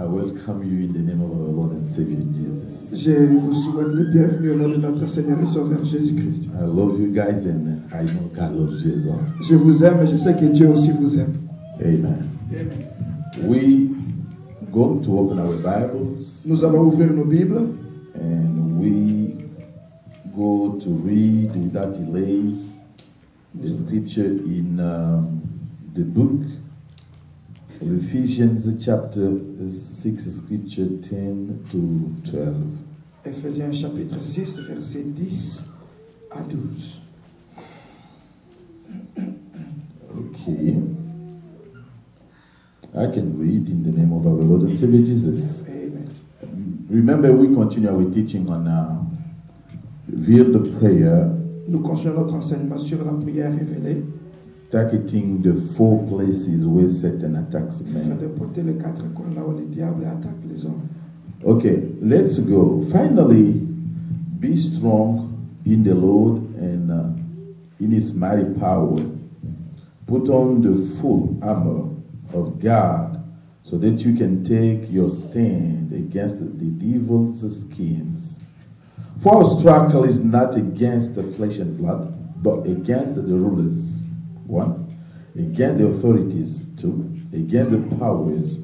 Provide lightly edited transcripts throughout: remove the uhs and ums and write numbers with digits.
I welcome you in the name of our Lord and Savior Jesus. Je vous souhaite le bienvenu au nom de notre Seigneur et Sauveur Jésus-Christ. I love you guys and I know God loves you as well. Je vous aime et je sais que Dieu aussi vous aime. Amen. Amen. We going to open our Bibles Nous allons ouvrir nos Bibles and we go to read without delay the scripture in the book of Ephesians chapter 6, scripture 10 to 12. Éphésiens chapitre 6, versets 10 à 12. Okay. I can read in the name of our Lord and Savior Jesus. Amen. Remember, we continue our teaching on revealed prayer, Nous continuons notre enseignement sur la prière révélée, targeting the 4 places where Satan attacks en train de men. porter les 4 coins là où le diable attaque les hommes. Okay, let's go. Finally, be strong in the Lord and in His mighty power. Put on the full armor of God so that you can take your stand against the devil's schemes. For our struggle is not against the flesh and blood, but against the rulers. 1. Against the authorities. 2. Against the powers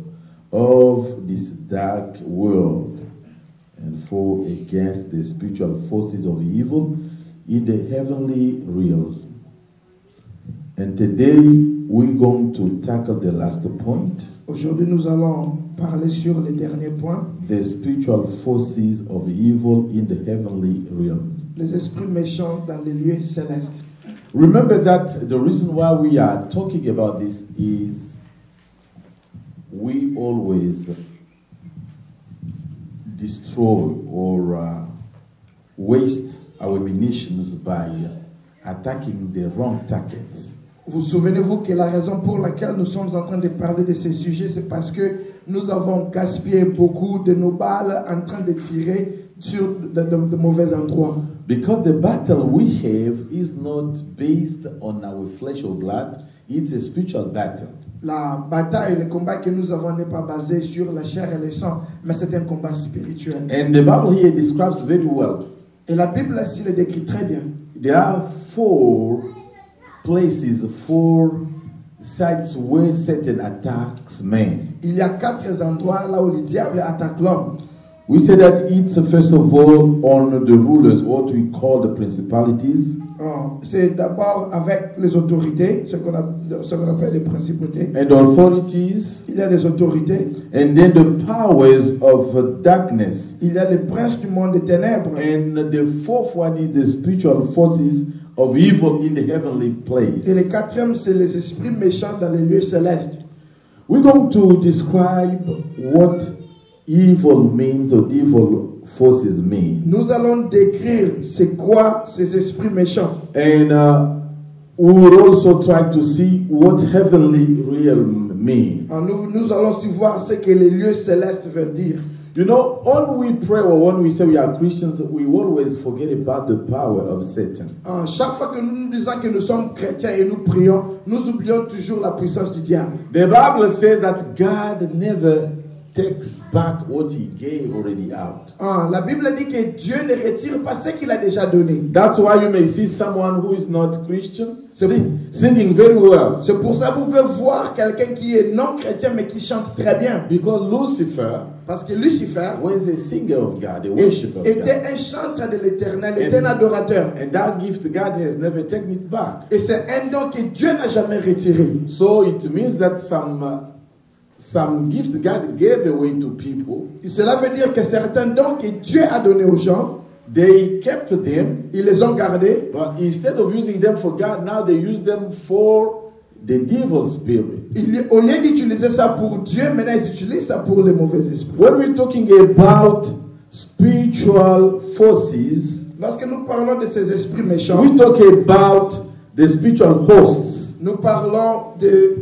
of this dark world. And 4. Against the spiritual forces of evil in the heavenly realms. And today we're going to tackle the last point. Aujourd'hui, nous allons parler sur les derniers points, The spiritual forces of evil in the heavenly realm. les esprits méchants dans les lieux célestes. Remember that the reason why we are talking about this is we always destroy or waste our munitions by attacking the wrong targets. Vous souvenez-vous que la raison pour laquelle nous sommes en train de parler de ces sujets, c'est parce que nous avons gaspillé beaucoup de nos balles en train de tirer sur de mauvais endroits. Because the battle we have is not based on our flesh or blood, it's a spiritual battle. La bataille, le combat que nous avons n'est pas basé sur la chair et le sang, mais c'est un combat spirituel. And the Bible here describes very well. Et la Bible ici le décrit très bien. There are 4 places, 4 sites where Satan attacks men. Il y a 4 endroits là où le diable attaque l'homme. We say that it's first of all on the rulers, what we call the principalities, C'est d'abord avec les autorités, ce qu'on appelle les principautés. and authorities, Il y a les autorités. and then the powers of darkness. Il y a les princes du monde des ténèbres. And the 4th one is the spiritual forces of evil in the heavenly place. Et le 4e, c'est les esprits méchants dans les lieux célestes. We're going to describe what evil means or evil forces mean. Nous allons décrire c'est quoi ces esprits méchants. And we will also try to see what heavenly realm mean. Nous allons aussi voir ce que les lieux célestes veulent dire. You know, when we pray or when we say we are Christians, we always forget about the power of Satan. Chaque fois que nous disons que nous sommes chrétiens et nous prions, nous oublions toujours la puissance du diable. The Bible says that God never takes back what he gave already out. La Bible dit que Dieu ne retire pas ce qu'il a déjà donné. That's why you may see someone who is not Christian singing very well. C'est pour ça que vous pouvez voir quelqu'un qui est non chrétien mais qui chante très bien. Because Lucifer Parce que Lucifer was a singer of God, a worshiper of était God. un chanteur de l'Éternel, était un adorateur. And that gift God has never taken it back. Et c'est un don que Dieu n'a jamais retiré. So it means that some gifts God gave away to people, Et cela veut dire que certains dons que Dieu a donnés aux gens, they kept them, ils les ont gardés. but instead of using them for God, now they use them for the evil spirit. Au lieu d'utiliser ça pour Dieu, maintenant ils utilisent ça pour les mauvais esprits. When we're talking about spiritual forces, Lorsque nous parlons de ces esprits méchants, we talk about the spiritual hosts. nous parlons de...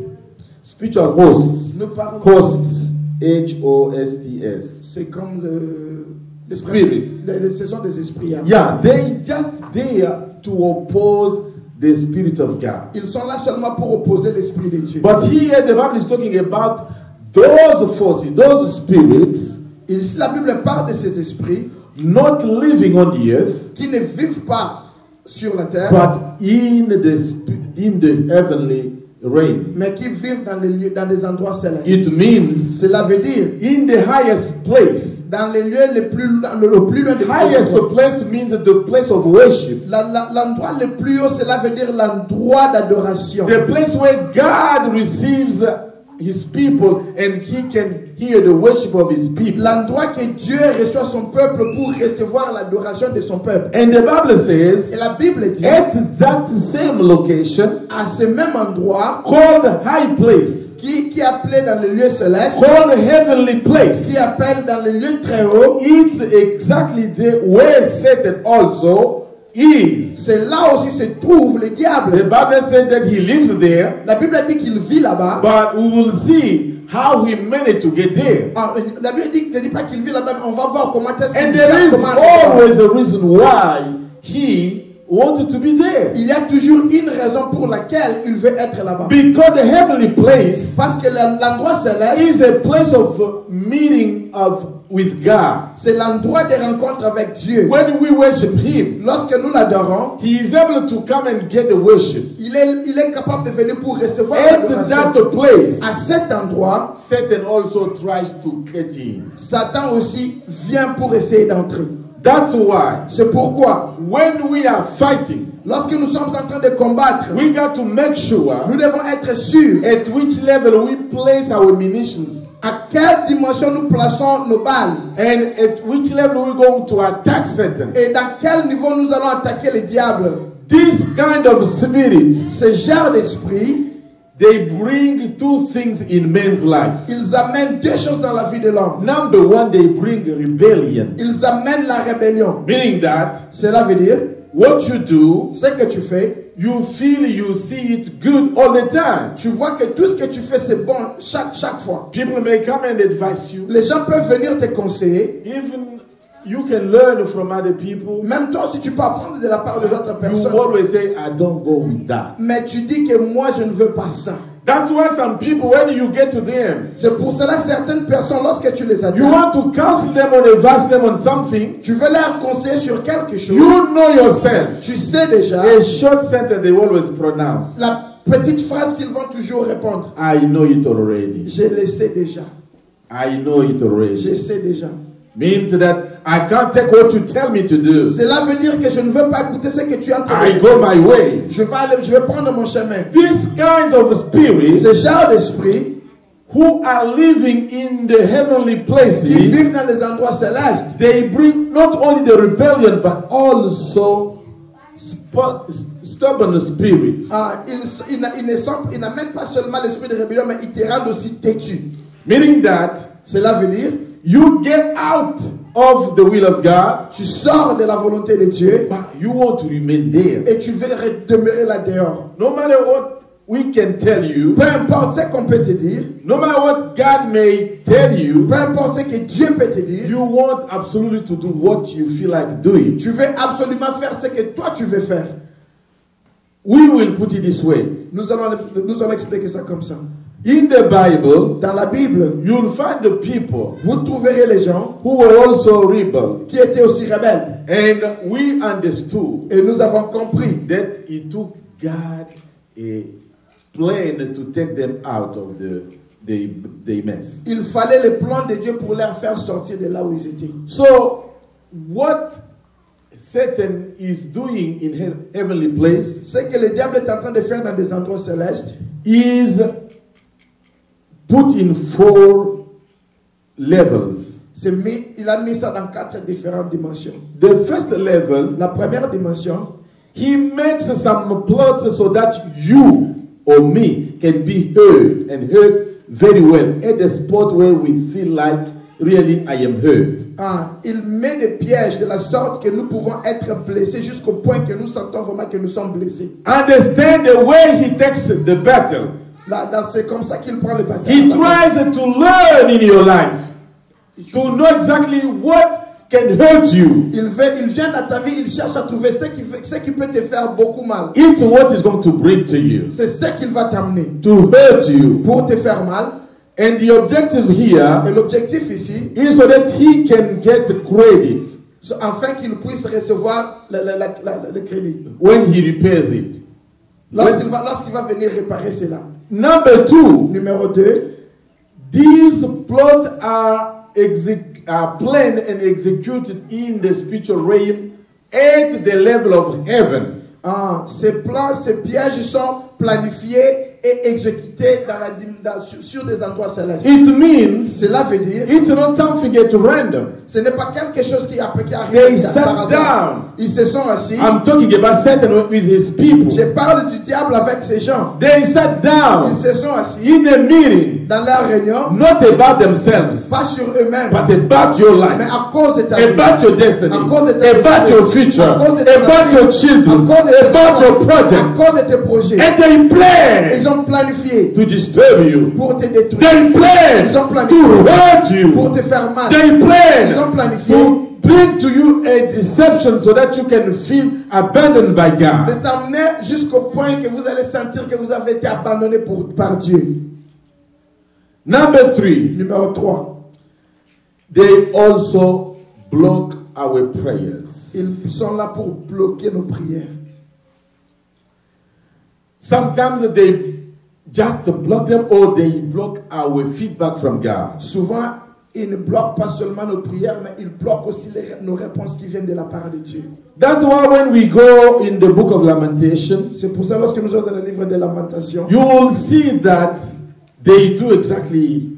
Spiritual hosts. Nous parlons... Hosts. H-O-S-T-S. C'est comme le Spirit. Ce sont des esprits. Yeah, they just there to oppose the Spirit of God. Ils sont là seulement pour opposer l'esprit de Dieu. But here the Bible is talking about those forces, those spirits, Ici, la Bible parle de ces esprits not living on the earth, qui ne vivent pas sur la terre, but in the heavenly realm. mais qui vivent dans les lieux, dans des endroits célestes. It means Cela veut dire in the highest place. dans les lieux le plus loin des Highest place means the place of worship. L'endroit le plus haut, cela veut dire l'endroit d'adoration. The place where God receives his people and he can hear the worship of his people. L'endroit que Dieu reçoit son peuple pour recevoir l'adoration de son peuple. And the Bible says, Et la Bible dit, at that same location, à ce même endroit, called high place, qui est appelé dans les lieux célestes, called heavenly place, qui appelle dans les lieux très hauts, it's exactly there where Satan also is. c'est là aussi se trouve le The diable. Bible said that he lives there, La Bible dit qu'il vit là-bas. but we will see how he managed to get there. Ah, la Bible ne dit pas qu'il vit là-bas, mais on va voir comment est-ce And qu'il there vit. is always a reason why he wanted to be there. Il y a toujours une raison pour laquelle il veut être là-bas. Because the heavenly place Parce que l'endroit céleste, is a place of meeting with God. c'est l'endroit des rencontres avec Dieu. When we worship him, Lorsque nous l'adorons, he is able to come and get the worship. il est capable de venir pour recevoir At l'adoration. that place, À cet endroit, Satan also tries to get in. Satan aussi vient pour essayer d'entrer. That's why C'est pourquoi, when we are fighting, lorsque nous sommes en train de combattre, we got to make sure nous devons être sûrs at which level we place our munitions à quelle dimension nous plaçons nos balles and at which level we're going to attack Satan. et dans quel niveau nous allons attaquer le diable. This kind of spirits, Ce genre d'esprit, they bring two things in man's life. ils amènent deux choses dans la vie de l'homme. Number one, they bring rebellion, Ils amènent la rébellion. meaning that Cela veut dire, what you do, ce que tu fais, you feel you see it good all the time. tu vois que tout ce que tu fais c'est bon chaque fois. People may come and advise you. Les gens peuvent venir te conseiller. Even you can learn from other people. Même toi si tu peux apprendre de la part des autres You personnes. always say, I don't go with that. Mais tu dis que moi je ne veux pas ça. That's why some people, when you get to them, C'est pour cela certaines personnes lorsque tu les you attends, want to counsel them or advise them on something. tu veux leur conseiller sur quelque chose. You know yourself. Tu sais déjà A short sentence they always pronounce. la petite phrase qu'ils vont toujours répondre. I know it already. Je le sais déjà. I know it Je already. sais déjà. Means that I can't take what you tell me to do. Cela veut dire que je ne veux pas écouter ce que tu es en train I de go dire. my way. Je vais prendre mon chemin. These kinds of spirits Ce genre d'esprit who are living in the heavenly qui places, vivent dans les endroits célestes, they bring not only the rebellion but also stubborn spirit. ils n'amènent pas seulement l'esprit de rébellion, mais ils te rendent aussi têtu. Meaning that Cela veut dire, you get out of the will of God, tu sors de la volonté de Dieu but you want to remain there. et tu veux demeurer là dehors. No matter what we can tell you, Peu importe ce qu'on peut te dire, no matter what God may tell you, peu importe ce que Dieu peut te dire, you want absolutely to do what you feel like doing. tu veux absolument faire ce que toi tu veux faire. We will put it this way. Nous allons expliquer ça comme ça. In the Bible, Dans la Bible, you'll find the people vous trouverez les gens who were also rebel. qui étaient aussi rebelles. And we understood Et nous avons compris that it took God a plan to take them out of the mess. il fallait le plan de Dieu pour leur faire sortir de là où ils étaient. So, what Satan is doing in heavenly place Ce que le diable est en train de faire dans des endroits célestes, is put in 4 levels. il a mis ça dans 4 différentes dimensions. The first level, La première dimension, he makes some plots so that you or me can be heard and heard very well at the spot where we feel like really I am heard. il met des pièges de la sorte que nous pouvons être blessés jusqu'au point que nous sentons vraiment que nous sommes blessés. Understand the way he takes the battle. Là, c'est comme ça qu'il prend le bataille. He tries to learn in your life to know exactly what can hurt you. Il vient dans ta vie, il cherche à trouver ce qui peut te faire beaucoup mal. It's what is going to bring to you, C'est ce qu'il va t'amener to hurt you. pour te faire mal. And the objective here Et l'objectif ici, is so that he can get credit afin qu'il puisse recevoir le crédit. when he repairs it. Lorsqu'il va venir réparer cela. Number 2, Numéro 2, these plots are planned and executed in the spiritual realm at the level of heaven. ces plans, ces pièges sont planifiés et exécutés sur des endroits célestes. It means Cela veut dire, it's not something at random. ce n'est pas quelque chose qui arrive They par sat hasard. down. Ils se sont assis. I'm talking about Satan with his people. Je parle du diable avec ces gens. They sat down Ils se sont assis in a meeting, dans leur réunion, not about themselves, pas sur eux-mêmes, but about your mais life, à cause de ta vie, about your destiny, à cause de ta about your future, à cause de ton about avenir, your children, à cause de tes about your enfants, project. à cause de tes projets. And they plan Ils ont planifié to disturb you. pour te détruire, They plan Ils ont planifié to hurt pour you. te faire mal. They Ils plan ont planifié to bring to you a deception so that you can feel abandoned by de God. t'emmener jusqu'au point que vous allez sentir que vous avez été abandonné par Dieu. Number 3, Numéro 3, they also block our prayers. ils sont là pour bloquer nos prières. Sometimes they just block them or they block our feedback from God. Souvent, ils ne bloquent pas seulement nos prières, mais ils bloquent aussi nos réponses qui viennent de la part de Dieu. That's why when we go in the book of Lamentation, C'est pour ça lorsque nous sommes dans le livre des Lamentations, you will see that they do exactly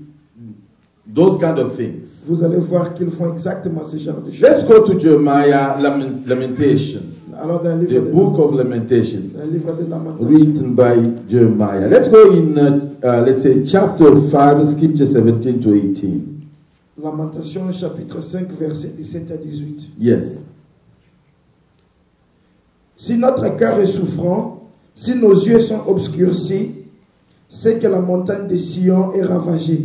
those kind of things. vous allez voir qu'ils font exactement ce genre de choses. Let's go to Jeremiah Lamentation, Alors dans le the livre, book of Lamentation, dans le livre des Lamentations, written by Jeremiah. Let's go in, let's say, chapter 5, scripture 17 to 18. Lamentations chapitre 5, versets 17 à 18. Yes. Si notre cœur est souffrant, si nos yeux sont obscurcis, c'est que la montagne de Sion est ravagée,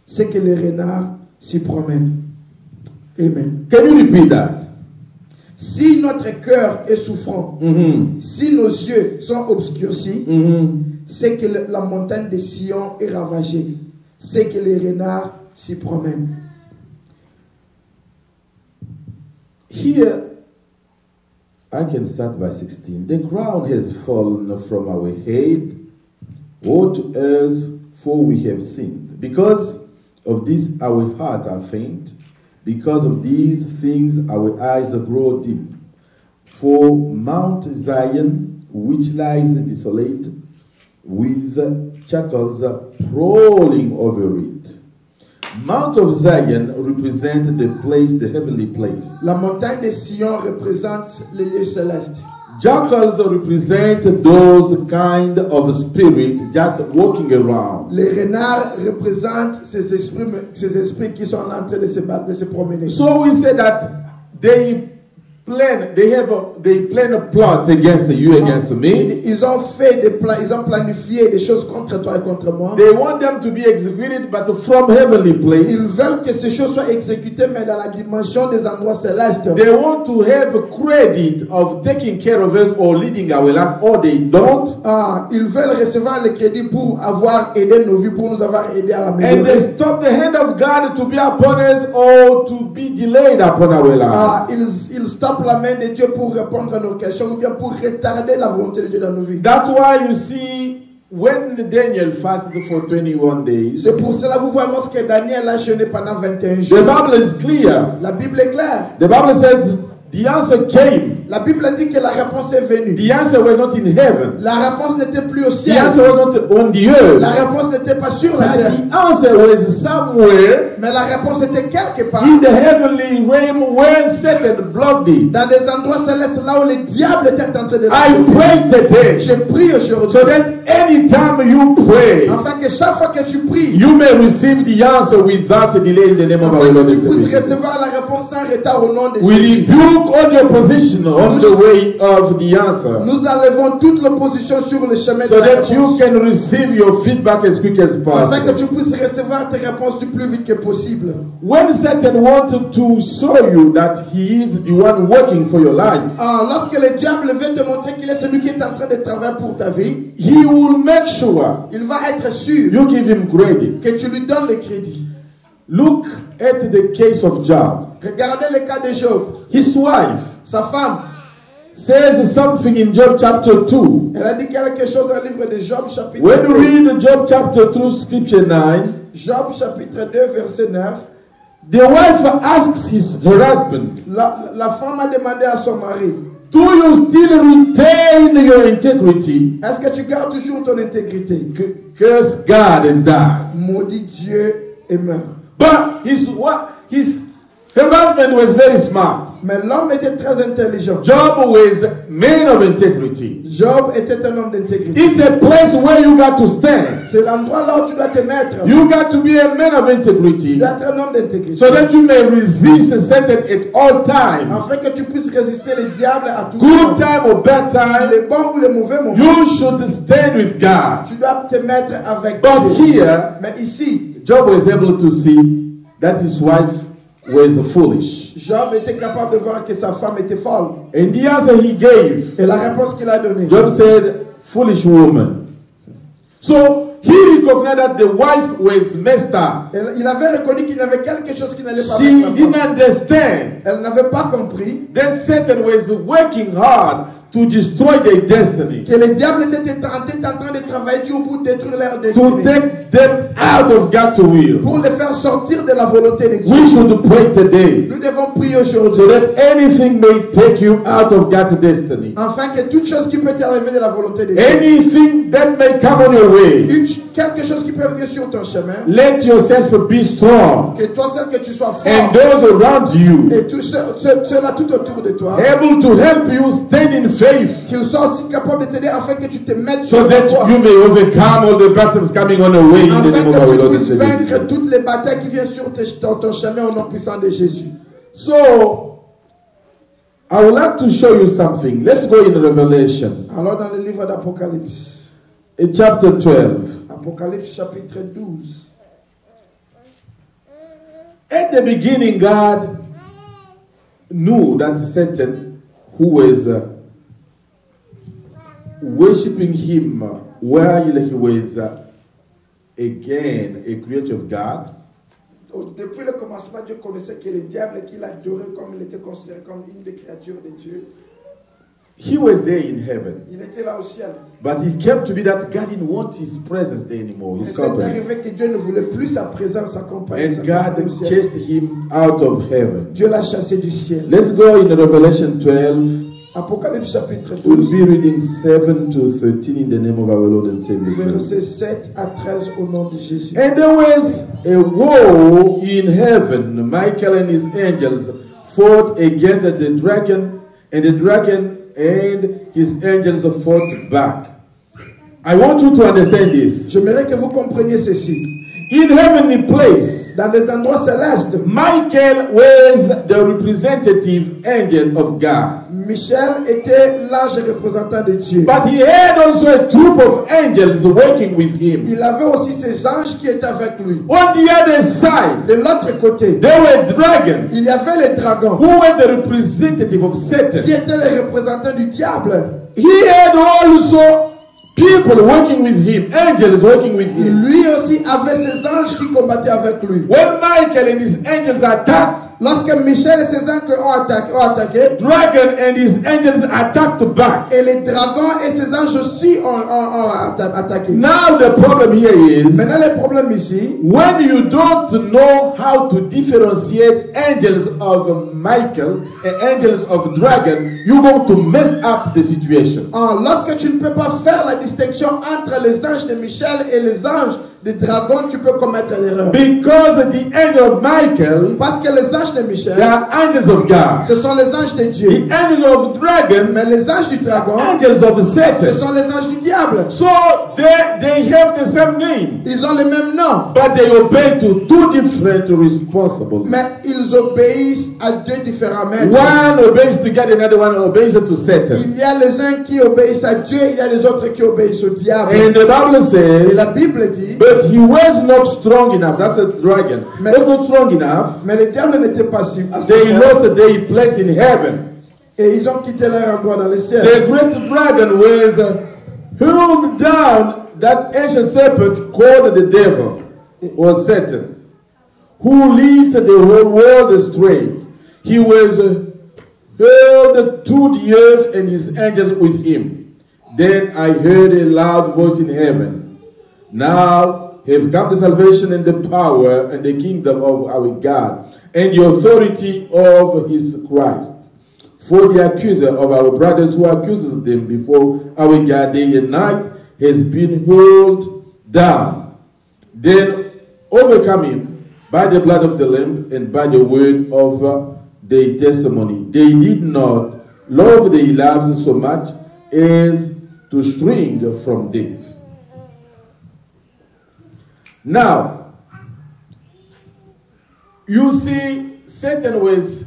c'est que les renards s'y promènent. Amen. Can you repeat that? Si notre cœur est souffrant, Mm-hmm. si nos yeux sont obscurcis, Mm-hmm. c'est que la montagne de Sion est ravagée, c'est que les renards s'y promènent. Here, I can start by 16. The crown has fallen from our head. Woe to us, for we have sinned. Because of this, our hearts are faint. Because of these things, our eyes grow dim. For Mount Zion, which lies desolate, with jackals prowling over it. Mount of Zion represents the place, the heavenly place. La montagne de Sion représente les lieux célestes. Jackals represent those kind of spirit just walking around. Les renards représentent ces esprits qui sont en train de se promener. So we say that they plan a plot against you, against me. Ils ont fait des plans, ils ont planifié des choses contre toi et contre moi. They want them to be executed, but from heavenly Ils place. veulent que ces choses soient exécutées, mais dans la dimension des endroits célestes. They want to have credit of taking care of us or leading our life, or they don't. Ils veulent recevoir le crédit pour avoir aidé nos vies, pour nous avoir aidé à la And maison. they stop the hand of God to be upon us or to be delayed upon our lives. Ils stoppent la main de Dieu pour répondre à nos questions ou bien pour retarder la volonté de Dieu dans nos vies. That's why you see when Daniel fasted for 21 days, C'est pour cela vous voyez lorsque Daniel a jeûné pendant 21 the jours. Bible is clear. La Bible est claire. The Bible says the answer came. La Bible dit que la réponse est venue. The answer was not in heaven. La réponse n'était plus au The ciel. answer was not on the earth. La réponse n'était pas sur la But terre. the answer was somewhere Mais la réponse était quelque part. in the heavenly realm where Satan blocked it. Dans des endroits célestes, là où le diable était en train de I le pray today J'ai prié aujourd'hui. so that anytime you pray, Afin que chaque fois que tu pries, you may receive the answer without delay in the name of our afin Lord que tu Jesus puisses Christ. recevoir la réponse sans retard au nom de We Jésus. rebuke all the opposition on the way of the answer, nous enlevons toute l'opposition sur le chemin de so la that you réponse. can receive your feedback as quick as Afin que possible. tu puisses recevoir tes réponses du plus vite que possible. When Satan wanted to show you that he is the one working for your life, Lorsque le diable veut te montrer qu'il est celui qui est en train de travailler pour ta vie, he will make sure il va être sûr you give him credit. que tu lui donnes le crédit. Look at the case of Job. Regardez le cas de Job. His wife Sa femme, says something in Job chapter 2. elle a dit quelque chose dans le livre de Job chapitre When you 2. read Job chapter 2, scripture 9, Job chapitre 2 verset 9. the wife asks her husband, La femme a demandé à son mari, do you still retain your integrity? est-ce que tu gardes toujours ton intégrité? Curse God and die. Maudit Dieu et meurs. But her husband was very smart. Mais l'homme était très intelligent. Job was man of integrity. Job était un homme d'intégrité. It's a place where you got to stand. C'est l'endroit là où tu dois te mettre. You got to be a man of Tu integrity dois être un homme d'intégrité. so that you may resist Satan at all times. Afin que tu puisses résister le diable à tout moment. Good time or bad time, Les bons ou les mauvais moments. you should stand with God. Tu dois te mettre avec But Dieu. here, Mais ici, Job was able to see that his wife was foolish. Job était capable de voir que sa femme était folle. And the answer he gave, Et la réponse qu'il a donnée. Job said, foolish woman. So he recognized that the wife was messed up. Il avait reconnu qu'il y avait quelque chose qui n'allait pas She avec la didn't femme. understand Elle n'avait pas compris that Satan was working hard to destroy their destiny, que le diable était en train de travailler dur pour détruire leur to destinée. take them out of God's will. Pour les faire sortir de la volonté de Dieu. We should pray today Nous devons prier aujourd'hui. so that anything may take you out of God's destiny. Afin que toute chose qui peut t'enlever de la volonté de Dieu. Anything that may come on your way, Quelque chose qui peut venir sur ton chemin. let yourself be strong, Que toi seul que tu sois fort. and those around you Et tous ceux-là tout autour de toi. able to help you stand in faith, Qu'ils soient aussi capables de t'aider afin que tu te mettes so sur la that foi. you may overcome all the battles coming on your way in the Afin name of our que tu Lord and puisses Savior vaincre Jesus. toutes les batailles qui viennent sur ton chemin au nom puissant de Jésus. So, I would like to show you something. Let's go in Revelation, Alors dans le livre d'Apocalypse, in chapter 12. Apocalypse chapitre 12. At the beginning, God knew that Satan, who was worshiping him while he was again a creature of God, Depuis le commencement, Dieu connaissait que le diable qu'il adorait comme il était considéré comme une des créatures de Dieu, he was there in heaven. il était là au ciel. But it came to be that God didn't want his presence there anymore, Et his c'est company. arrivé que Dieu ne voulait plus sa présence, sa compagnie. And sa compagnie God au ciel. chased him out of heaven. Dieu l'a chassé du ciel. Let's go in Revelation 12. Apocalypse chapitre We'll 12, be reading 7 to 13 in the name of our Lord and Savior. versets 7 à 13 au nom de Jésus. And there was a war in heaven. Michael and his angels fought against the dragon, and the dragon and his angels fought back. I want you to understand this. J'aimerais que vous compreniez ceci. In heavenly place, Dans les endroits célestes, Michael was the representative angel of God. Michel était l'ange représentant de Dieu. But he had also a troop of angels working with him. Il avait aussi ses anges qui étaient avec lui. On the other side, De l'autre côté, there were dragons il y avait les dragons who were the representative of Satan. qui étaient les représentants du diable. He had also people working with him, angels working with him. Lui aussi avait ses anges qui combattaient avec lui. When Michael and his angels attacked, Lorsque Michel et ses anges ont attaqué, dragon and his angels attacked back. et les dragons et ses anges aussi ont attaqué. Now the problem here is, Maintenant, le problème ici, when you don't know how to differentiate angels of Michael and angels of dragon, you're going to mess up the situation. lorsque tu ne peux pas faire la distinction entre les anges de Michel et les anges de dragon, tu peux commettre l'erreur. Because the angel of Michael, Parce que les anges de they Michel, are angels of God. ce sont les anges de The Dieu. angel of dragon, Mais les anges du dragon, angels of ce Satan. sont les anges du diable. So they have the same name, Ils ont le même nom, but they obey to two different responsibles. mais ils obéissent à deux différents maîtres. One obeys to God, another one obeys to Satan. Il y a les uns qui obéissent à Dieu, il y a les autres qui obéissent au diable. And the Bible Et la says, Bible dit, but he was not strong enough. That's a dragon. Mais- Was not strong enough. mais le diable n'était pas si assez They fort. lost their place in heaven. Et ils ont quitté leur endroit dans le ciel. The great dragon was hurled down, that ancient serpent called the devil or Satan, who leads the whole world astray. He was hurled to the earth and his angels with him. Then I heard a loud voice in heaven. Now have come the salvation and the power and the kingdom of our God and the authority of his Christ. For the accuser of our brothers who accuses them before our God day and night has been hurled down. Then overcome him by the blood of the Lamb and by the word of their testimony. They did not love their lives so much as to shrink from death. Now, you see, Satan was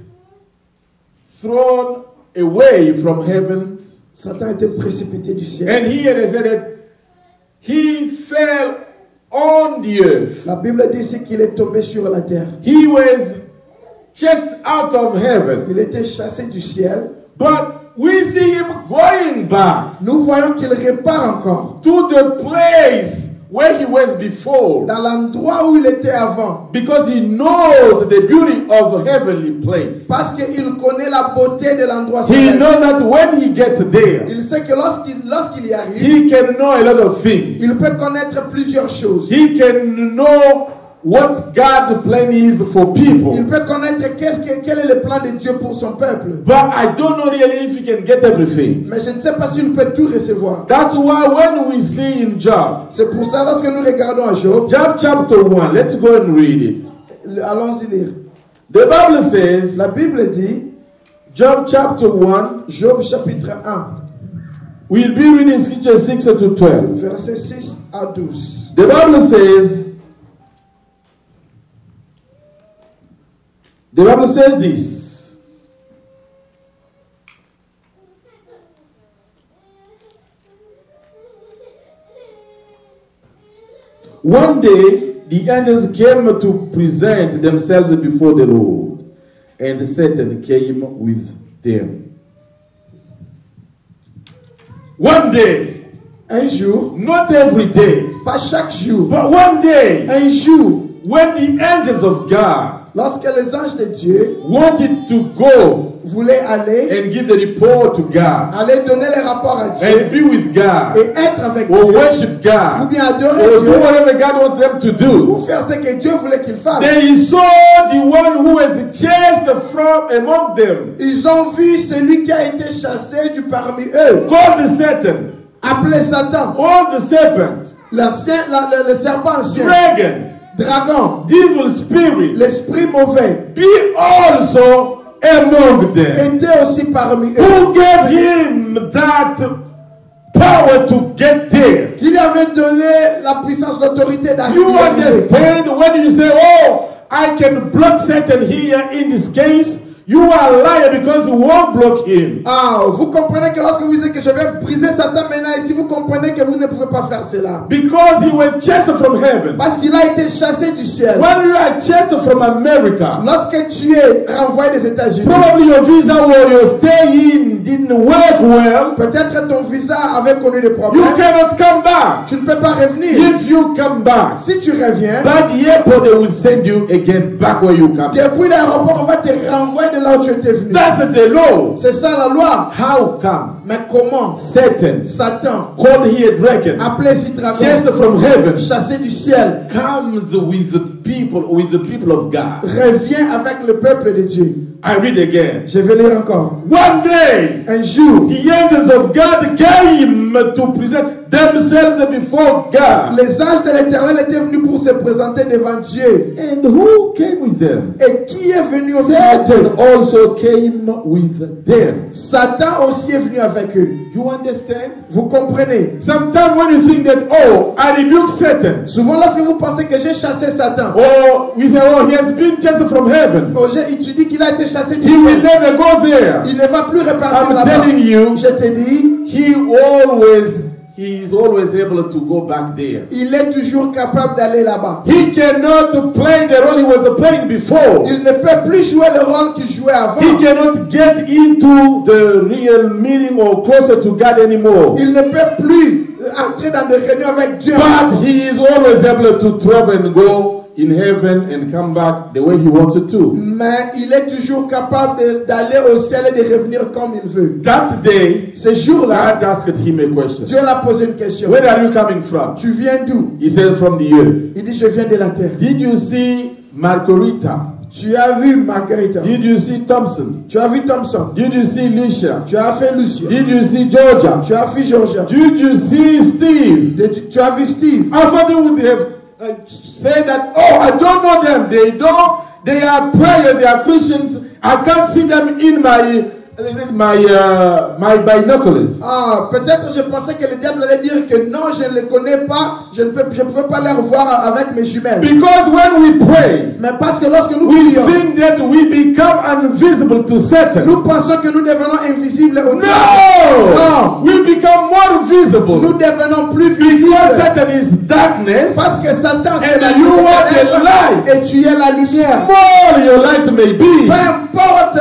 thrown away from heaven, Satan a été précipité du ciel. and here they said that he fell on the earth. La Bible dit ici qu'il est tombé sur la terre. He was chased out of heaven. Il était chassé du ciel. But we see him going back Nous voyons qu'il repart encore to the place where he was before, dans l'endroit où il était avant. because he knows the beauty of a heavenly place. Parce qu'il connaît la beauté de l'endroit He céleste. knows that when he gets there, Il sait que lorsqu'il y arrive, he can know a lot of things. il peut connaître plusieurs choses. He can know what God's plan is for Il people. peut connaître quel est le plan de Dieu pour son peuple. But I don't know really if he can get everything. Mais je ne sais pas s'il peut tout recevoir. That's why when we see in Job, C'est pour ça, lorsque nous regardons à Job, Job chapter 1, let's go and read it. allons-y lire. The Bible says, La Bible dit, Job chapter 1, Job chapitre 1, we'll be reading scripture 6 to 12. versets 6 à 12. The Bible says this. One day the angels came to present themselves before the Lord, and Satan came with them. One day, Un jour, not every day, pas chaque jour, but one day, un jour, when the angels of God lorsque les anges de Dieu wanted to go voulaient aller, and give the report to God, aller donner les rapports à Dieu and be with God, et être avec or Dieu, worship ou God, bien adorer or do Dieu, whatever God wants them to ou do, faire ce que Dieu voulait qu'ils fassent. they saw the one who was chased from among them, Ils ont vu celui qui a été chassé du parmi eux, called Satan, appelé Satan, or the serpent, le serpent ancien, dragon, devil spirit, l'esprit mauvais, be also among them. était aussi parmi eux. Who gave him that power to get there? Qui lui avait donné la puissance, l'autorité d'arriver. You understand when you say, oh, I can block Satan here in this case? You are a liar because you won't block him. Ah, vous comprenez que lorsque vous dites que je vais briser Satan maintenant ici, vous comprenez que vous ne pouvez pas faire cela. Because he was chased from heaven. Parce qu'il a été chassé du ciel. When you are chased from America, Lorsque tu es renvoyé des États-Unis, probably your visa or your stay in didn't work well. peut-être ton visa avait connu des You problèmes. cannot come back. Tu ne peux pas revenir. If you come back, Si tu reviens, by the airport they will send you again back where you come. depuis l'aéroport, on va te renvoyer de là où tu étais venu. That's the law. C'est ça la loi. How come Mais comment Satan, Satan, called here dragon, appelé ici dragon, chased from heaven, chassé du ciel, comes with the people of God. revient avec le peuple de Dieu. I read again. Je vais lire encore. One day, Un jour, the angels of God came to present themselves before God. les anges de l'Éternel étaient venus pour se présenter devant Dieu. And who came with them? Et qui est venu au Satan milieu? also came with them. Satan aussi est venu avec eux. You understand? Vous comprenez? Sometimes when you think that, oh, I rebuke Satan, Souvent, lorsque vous pensez que j'ai chassé Satan, or we say, oh, he has been chased from heaven, tu dis qu'il a été chassé du he will ciel. never go there. Il ne va plus repartir I'm là-bas. telling you, Je te dis, he is always able to go back there. il est toujours capable d'aller là-bas. He cannot play the role he was playing before. Il ne peut plus jouer le rôle qu'il jouait avant. He cannot get into the real meaning or closer to God anymore. Il ne peut plus entrer dans des réunions avec Dieu. But he is always able to travel and go in heaven and come back the way he wanted to. Mais il est toujours capable d'aller au ciel et de revenir comme il veut. That day, Ce jour-là, God asked him a question. Dieu l'a posé une question. Where are you coming from? Tu viens d'où? He said, from the earth. Il dit, je viens de la terre. Did you see Margarita? Tu as vu Margarita. Did you see Thompson? Tu as vu Thompson. Did you see Lucia? Tu as fait Lucia. Did you see Georgia? Tu as vu Georgia. Did you see Steve? Tu as vu Steve. I thought they would have said that, oh, I don't know them. They are prayers, they are Christians. I can't see them in my binoculars. Ah, peut-être je pensais que le diable allait dire que non, je ne les connais pas, je ne pouvais pas les revoir avec mes jumelles. Because when we pray, Mais parce que lorsque nous we prions, think that we become invisible to Satan. nous pensons que nous devenons invisibles au diable. No! We become more visible. Nous devenons plus Because visibles. Satan is darkness. Parce que Satan c'est And la you lumière are the light. et tu es la lumière. Small your light may be, Peu importe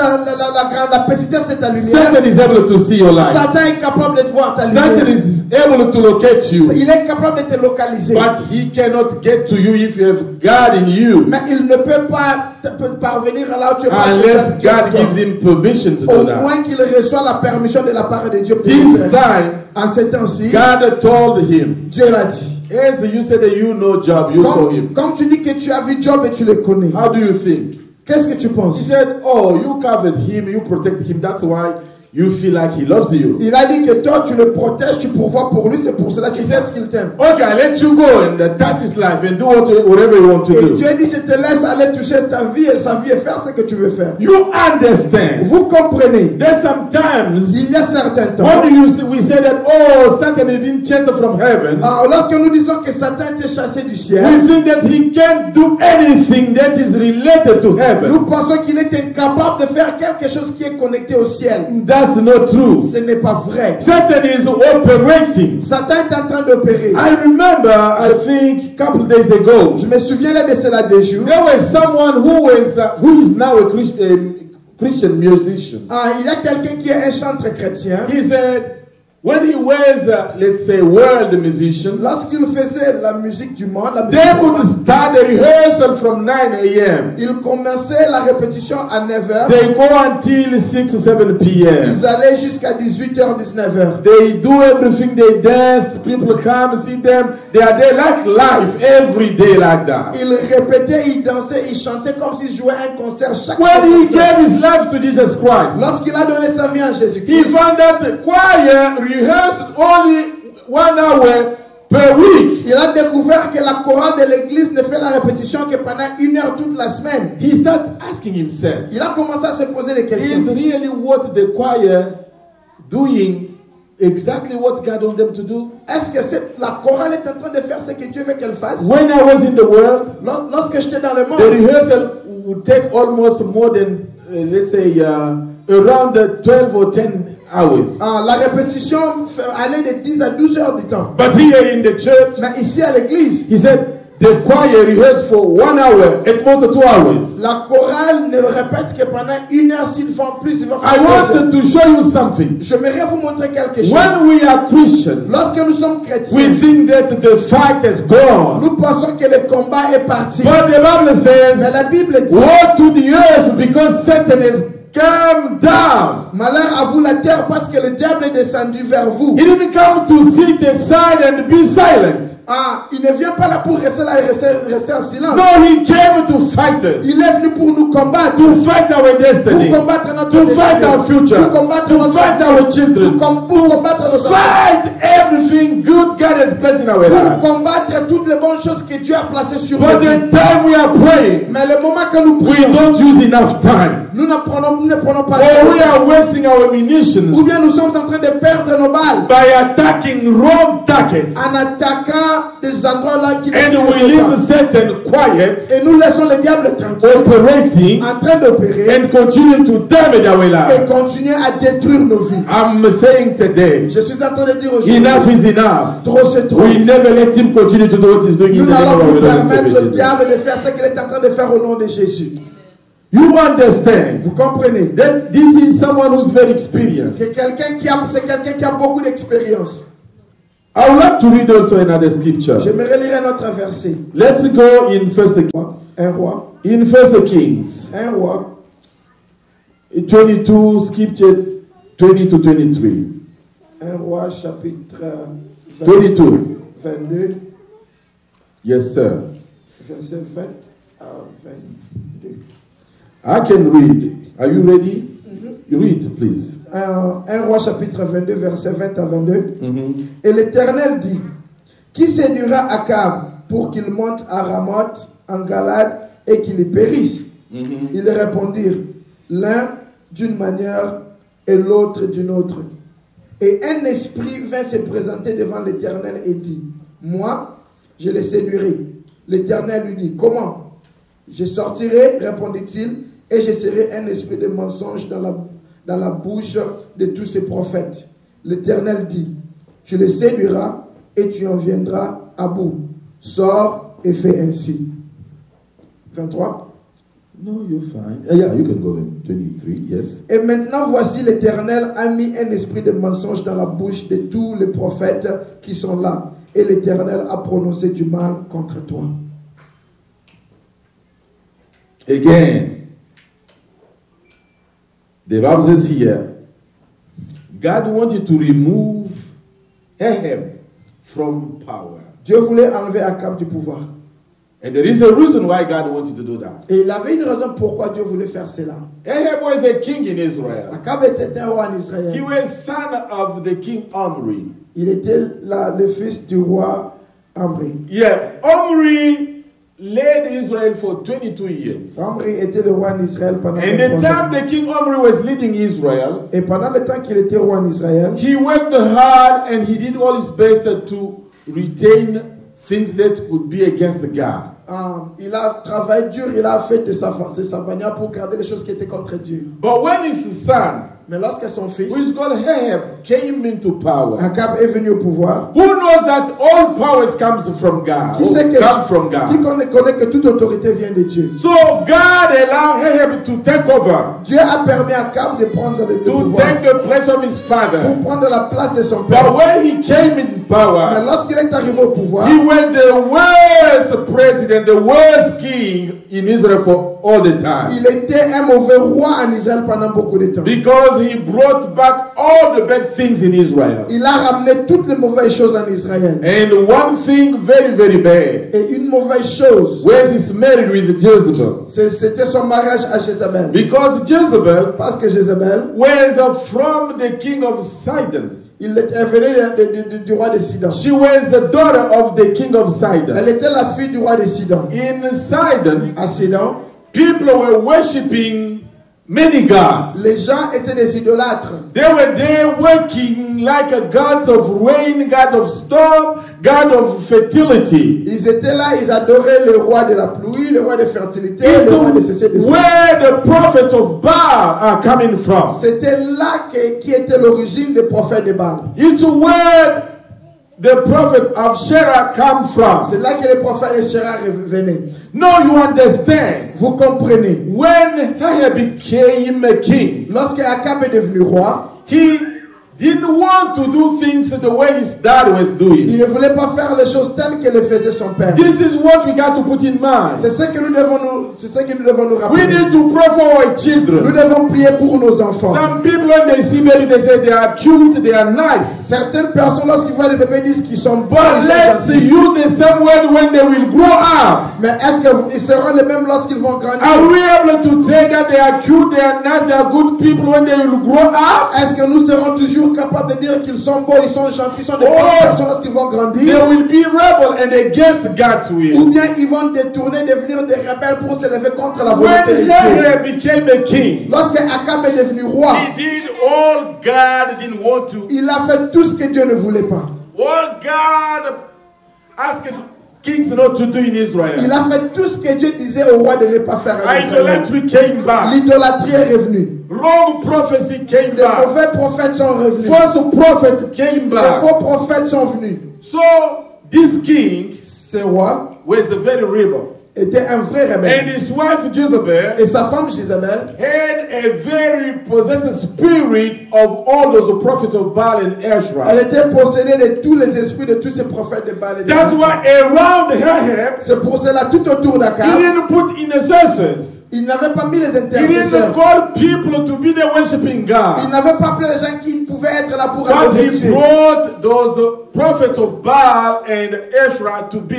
la petitesse de ta lumière, Satan is able to see your light. Satan est capable de voir ta Satan lumière. is able to locate you. Il est capable de te localiser. But he cannot get to you if you have God in you. Mais il ne peut pas parvenir là où tu es. Unless God gives him permission to Au do that. moins qu'il reçoit la permission de la part de Dieu. This time, En ce temps-ci, God told him, Dieu l'a dit. as you said that you know Job, you saw him. Comme tu dis que tu as vu Job et tu le connais, How do you think? qu'est-ce que tu penses? He said, oh, you covered him, you protected him, that's why you feel like he loves you. Il a dit que toi tu le protèges, tu pourvois pour lui, c'est pour cela que tu penses qu'il t'aime. Okay, I let you go and touch his life and do whatever you want to Et do. Dieu dit, je te laisse aller toucher ta vie et sa vie et faire ce que tu veux faire. You understand? Vous comprenez? There's sometimes Il y a certains temps, when we say that, oh, Satan has been chased from heaven, lorsque nous disons que Satan était chassé du we ciel, think that he can't do anything that is related to heaven. nous pensons qu'il est incapable de faire quelque chose qui est connecté au ciel. That's not true. Ce n'est pas vrai. Satan is operating. Satan est en train d'opérer. I remember, I think, a couple of days ago, Je me souviens là de cela 2 jours. there was someone who is now a Christian musician. Il y a quelqu'un qui est un chanteur chrétien. He said, when he was, let's say, world musician, Lorsqu'il faisait la musique du monde, la musique they du could monde, start the rehearsal from 9 a.m. il commençait la répétition à 9h. They go until 6 or 7 p.m. Ils allaient jusqu'à 18h, 19h. They do everything, they dance, people come see them. They are there like live every day like that. Ils répétaient, ils dansaient, ils chantaient comme s'ils jouaient un concert chaque When he concert. gave his life to Jesus Christ, Lorsqu'il a donné sa vie à he Jésus-Christ, found that the choir rehearsed only 1 hour per week. il a découvert que la chorale de l'église ne fait la répétition que pendant 1 heure toute la semaine. He started asking himself, Il a commencé à se poser des questions. is really what the choir doing exactly what God wants them to do? Est-ce que la chorale est en train de faire ce que Dieu veut qu'elle fasse? When I was in the world, Lorsque j'étais dans le the monde, rehearsal would take almost more than, let's say, around 12 or 10 hours. la répétition allait de 10 à 12 heures du temps. But here in the church, Mais ici à l'église, he said, the choir rehearsed for 1 hour, at most 2 hours. la chorale ne répète que pendant 1 heure. S'ils font plus, ils vont faire I 2 heures. wanted to show you something. J'aimerais vous montrer quelque chose. When we are Christians, Lorsque nous sommes chrétiens, we think that the fight is gone. nous pensons que le combat est parti. But the Bible Mais says, la Bible dit, woe to the earth because Satan has come down. Malheur à vous la terre parce que le diable est descendu vers vous. He didn't come to sit aside and be silent. Ah, il ne vient pas là pour rester là et rester en silence. No, he came to fight us. Il est venu pour nous combattre. To fight our destiny. Pour combattre notre To destinée. fight our future. Pour combattre To notre fight avenir. our children. Pour combattre nos enfants. Fight everything good God has placed in our life. Pour combattre toutes les bonnes choses que Dieu a placées sur But nous. the time we are praying, Mais le moment que nous we prions, don't use enough time. nous ne prenons pas Or we are wasting our ou munitions bien nous sommes en train de perdre nos balles by attacking wrong targets. en attaquant des endroits là qui And we leave Satan quiet, et nous laissons le diable tranquille operating, en train d'opérer and continue to damage our et life. continuer à détruire nos vies. I'm saying today, Je suis en train de dire aujourd'hui, enough is enough. trop c'est trop. We never let him continue to do what he's doing Nous in the name n'allons of our plus Lord and permettre Savior au Jesus. diable de faire ce qu'il est en train de faire au nom de Jésus. You understand Vous comprenez? that this is someone who's very experienced. C'est quelqu'un qui a beaucoup d'expérience. I would like to read also another scripture. J'aimerais lire un autre verset. Let's go in Un roi. in First Kings Un roi. 22, scripture 20 to 23. Un roi chapitre 22. 22. Yes, sir. Verset 20 à 22. I can read. Are you ready? Read, please. Un roi chapitre 22, verset 20 à 22. Mm-hmm. Et l'Éternel dit, qui séduira Akab pour qu'il monte à Ramoth en Galade et qu'il y périsse? Mm-hmm. Ils répondirent, l'un d'une manière et l'autre d'une autre. Et un esprit vint se présenter devant l'Éternel et dit, moi, je les séduirai. L'Éternel lui dit, comment? Je sortirai, répondit-il, et je serai un esprit de mensonge dans la bouche de tous ces prophètes. L'Éternel dit, tu les séduiras et tu en viendras à bout. Sors et fais ainsi. 23. No, you're fine. Yeah, you can go in 23, yes. Et maintenant, voici, l'Éternel a mis un esprit de mensonge dans la bouche de tous les prophètes qui sont là. Et l'Éternel a prononcé du mal contre toi. Again, the Bible says here, God wanted to remove Ahab from power. Dieu voulait enlever Akab du pouvoir. And there is a reason why God wanted to do that. Et il avait une raison pourquoi Dieu voulait faire cela. Ahab was a king in Israel. Akab était un roi en Israël. He was son of the king Omri. Il était le fils du roi Omri. Yeah, Omri led Israel for 22 years. Omri était le roi en Israël pendant And the 23 ans. time the king Omri was leading Israel, Et pendant le temps qu'il était roi en Israël, he worked hard and he did all his best to retain things that would be against God. il a travaillé dur, il a fait de sa manière pour garder les choses qui étaient contre Dieu. But when his son, Mais lorsque son fils, who is called Ahab, came into power, Akab est venu au pouvoir, who knows that all powers comes from God? qui sait Come from qui God. connaît que toute autorité vient de Dieu. So God allowed Ahab to take over, Dieu a permis à Akab de prendre le to pouvoir, take the place of his father. pour prendre la place de son But père. when he came in Mais power, lorsqu'il est arrivé au pouvoir, he was the worst president, the worst king in Israel for all the time. il était un mauvais roi en Israël pendant beaucoup de temps. Because he brought back all the bad things in Israel. Il a ramené toutes les mauvaises choses en Israël. And one thing very, very bad Et une mauvaise chose, was he's married with Jezebel. c'était son mariage à Jézabel. Because Jezebel Parce que Jézabel, was from the king of Sidon. il était venu du roi de Sidon. She was the daughter of the king of Sidon. Elle était la fille du roi de Sidon. In Sidon, À Sidon, people were worshipping many gods. les gens étaient des idolâtres. They were there working like a gods of rain, god of storm, god of fertility. Ils étaient là, ils adoraient le roi de la pluie, le roi de fertilité, le roi de ceci, de cela. Where the prophets of Baal are coming from. C'était là qui était l'origine des prophètes de Baal. It's where the prophet of Shera come from. C'est là que les prophètes de Shera venaient. No, you understand. Vous comprenez? When Ahab became a king, Lorsque Akab est devenu roi, he didn't want to do things the way his dad was Il doing. ne voulait pas faire les choses telles que le faisait son père. This is what we got to put in mind. C'est ce que nous devons nous We rappeler. need to pray for our Nous children. devons prier pour nos enfants. Some people, when they see babies, they say they are cute, they are nice. Certaines personnes, lorsqu'ils voient les bébés, disent qu'ils sont beaux, But ils let's sont gentils. use the same word when they will grow up. Mais est-ce qu'ils seront les mêmes lorsqu'ils vont grandir? Are we able to say that they are cute, they are nice, they are good people when they will grow up? Est-ce que nous serons toujours capables de dire qu'ils sont beaux, ils sont gentils, ils sont des bonnes Oh. personnes lorsqu'ils vont They grandir? will be rebel and against God's Ou will. bien ils vont détourner, devenir des rebelles pour s'élever contre la volonté de When Dieu? Ahab became a king, Lorsque Akab est devenu roi, he did all God didn't want to. il a fait tout ce que Dieu ne voulait pas. All God asked kings not to do in Il Israel. a fait tout ce que Dieu disait au roi de ne pas faire en Israël. Idolatry came back. L'idolâtrie est revenue. Wrong prophecy came Les back. mauvais prophètes sont revenus. False prophet came Les back. faux prophètes sont venus. So this king Ce roi was a very rebel. était un vrai And rebelle. his wife Jezebel Et sa femme Jézabel had a very possessive spirit of all those prophets of Baal and elle Asherah. était possédée de tous les esprits de tous ces prophètes de Baal et de That's Asherah. why around Ahab, C'est pour cela, tout autour he d'Akab, didn't put intercessors. il n'avait pas mis les He didn't intercesseurs. call people to be there worshiping Il God. n'avait pas appelé les gens qui pouvaient être là pour But adorer he Dieu. brought those prophets of Baal and Asherah to be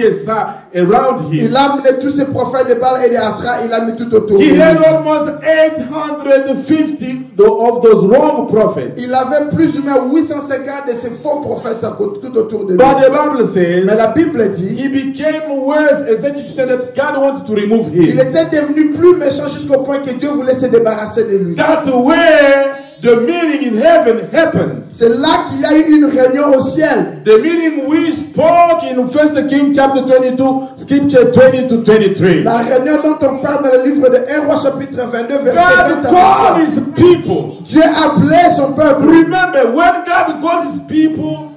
around him. Il a amené tous ces prophètes de Baal et de Asherah, il a mis tout autour de He lui. had almost 850 of those wrong prophets. Il avait plus ou moins 850 de ces faux prophètes tout autour de lui. But the Bible says Mais la Bible dit, he became worse at such extent that God wanted to remove il him. était devenu plus méchant jusqu'au point que Dieu voulait se débarrasser de lui. That's where the meeting in heaven happened. C'est là qu'il y a eu une réunion au ciel. The meeting we spoke in 1 Kings chapter 22, scripture 20 to 23. La réunion dont on parle dans le livre de 1 Roi chapitre 22 verset 20 God à called 23. his people. Dieu appelait son peuple. Remember, when God calls his people,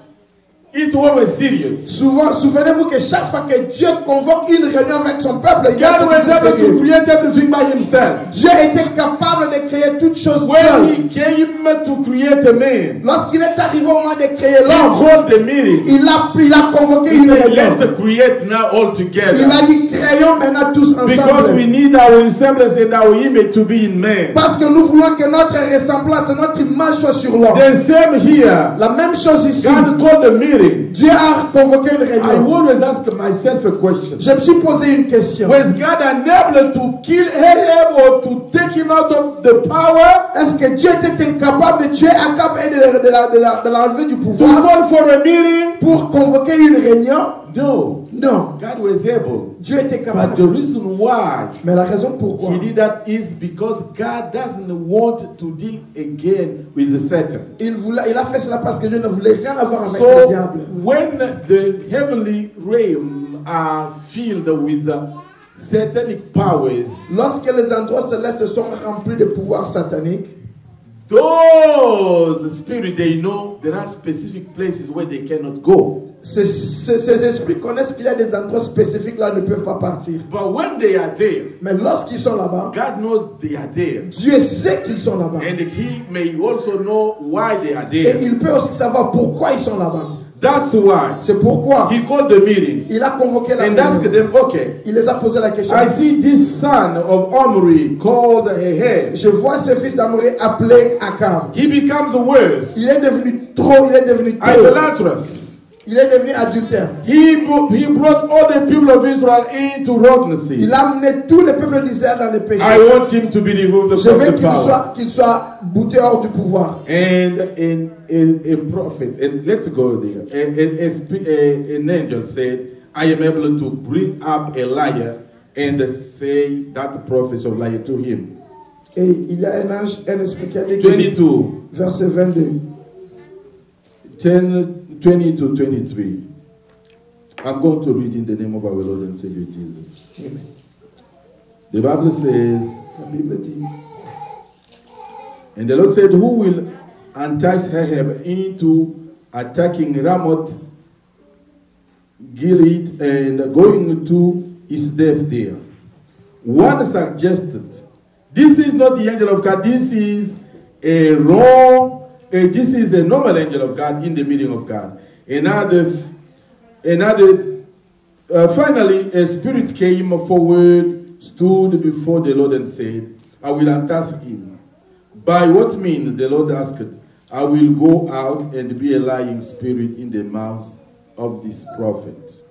it's always serious. Souvent, souvenez-vous que chaque fois que Dieu convoque une réunion avec son peuple, il y a God was able to sérieux. create everything by himself. Dieu était capable de créer toutes choses When seul. he came to create a man, Lorsqu'il est arrivé au moment de créer he l'homme, called the meeting. il a convoqué He une said, réunion. let's create now all Il together. a dit, créons maintenant tous Because we ensemble. need our resemblance and our image to be in man. Parce que nous voulons que notre ressemblance et notre image soit sur l'homme. The same here. La même chose ici. God called the meeting. Dieu a convoqué une I réunion. always ask myself a question. Je me suis posé une question. Was God unable to kill Ahab or to take him out of the power? Est-ce que Dieu était incapable de tuer Akab et de l'enlever du To pouvoir call for a meeting? pour convoquer une réunion? No. Non. God was able. Dieu était But capable. the reason why Mais la raison pourquoi he did that is because God doesn't want to deal again with the Satan. il a fait cela parce que Dieu ne voulait rien avoir avec le So diable. when the heavenly realm are filled with satanic powers, Lorsque les endroits célestes sont remplis de pouvoirs sataniques, those spirits, they know there are specific places where they cannot go. ces esprits connaissent qu'il y a des endroits spécifiques là où ils ne peuvent pas partir. But when they are there, Mais lorsqu'ils sont là-bas, God knows they are there. Dieu sait qu'ils sont là-bas. And he may also know why they are Et there. il peut aussi savoir pourquoi ils sont là-bas. That's why C'est pourquoi he called the meeting il a convoqué la and asked réunion. them, okay, Il les a posé la question. I see this son of Omri called Ahab. Je vois ce fils d'Amoré appelé Akab. He becomes worse, Il est devenu trop, il est devenu trop. idolatrous. Il est devenu adultère. He brought all the people of Israel into wrongness. Il a amené tous les peuples d'Israël dans le péché. I want him to be removed Je from veux the power. qu'il soit bouté hors du pouvoir. And a prophet, and let's go there. An angel said, I am able to bring up a liar and say that prophet of liar to him. Et il y a un ange, un esprit qui a dit, 22, verset 22. 20 to 23. I'm going to read in the name of our Lord and Savior Jesus. Amen. The Bible says, La Bible dit, and the Lord said, who will entice Ahab into attacking Ramoth Gilead and going to his death there? One suggested, this is not the angel of God, this is a wrong this is a normal angel of God in the meeting of God. Finally, a spirit came forward, stood before the Lord and said, I will ask him. By what means? The Lord asked, I will go out and be a lying spirit in the mouth of this prophet.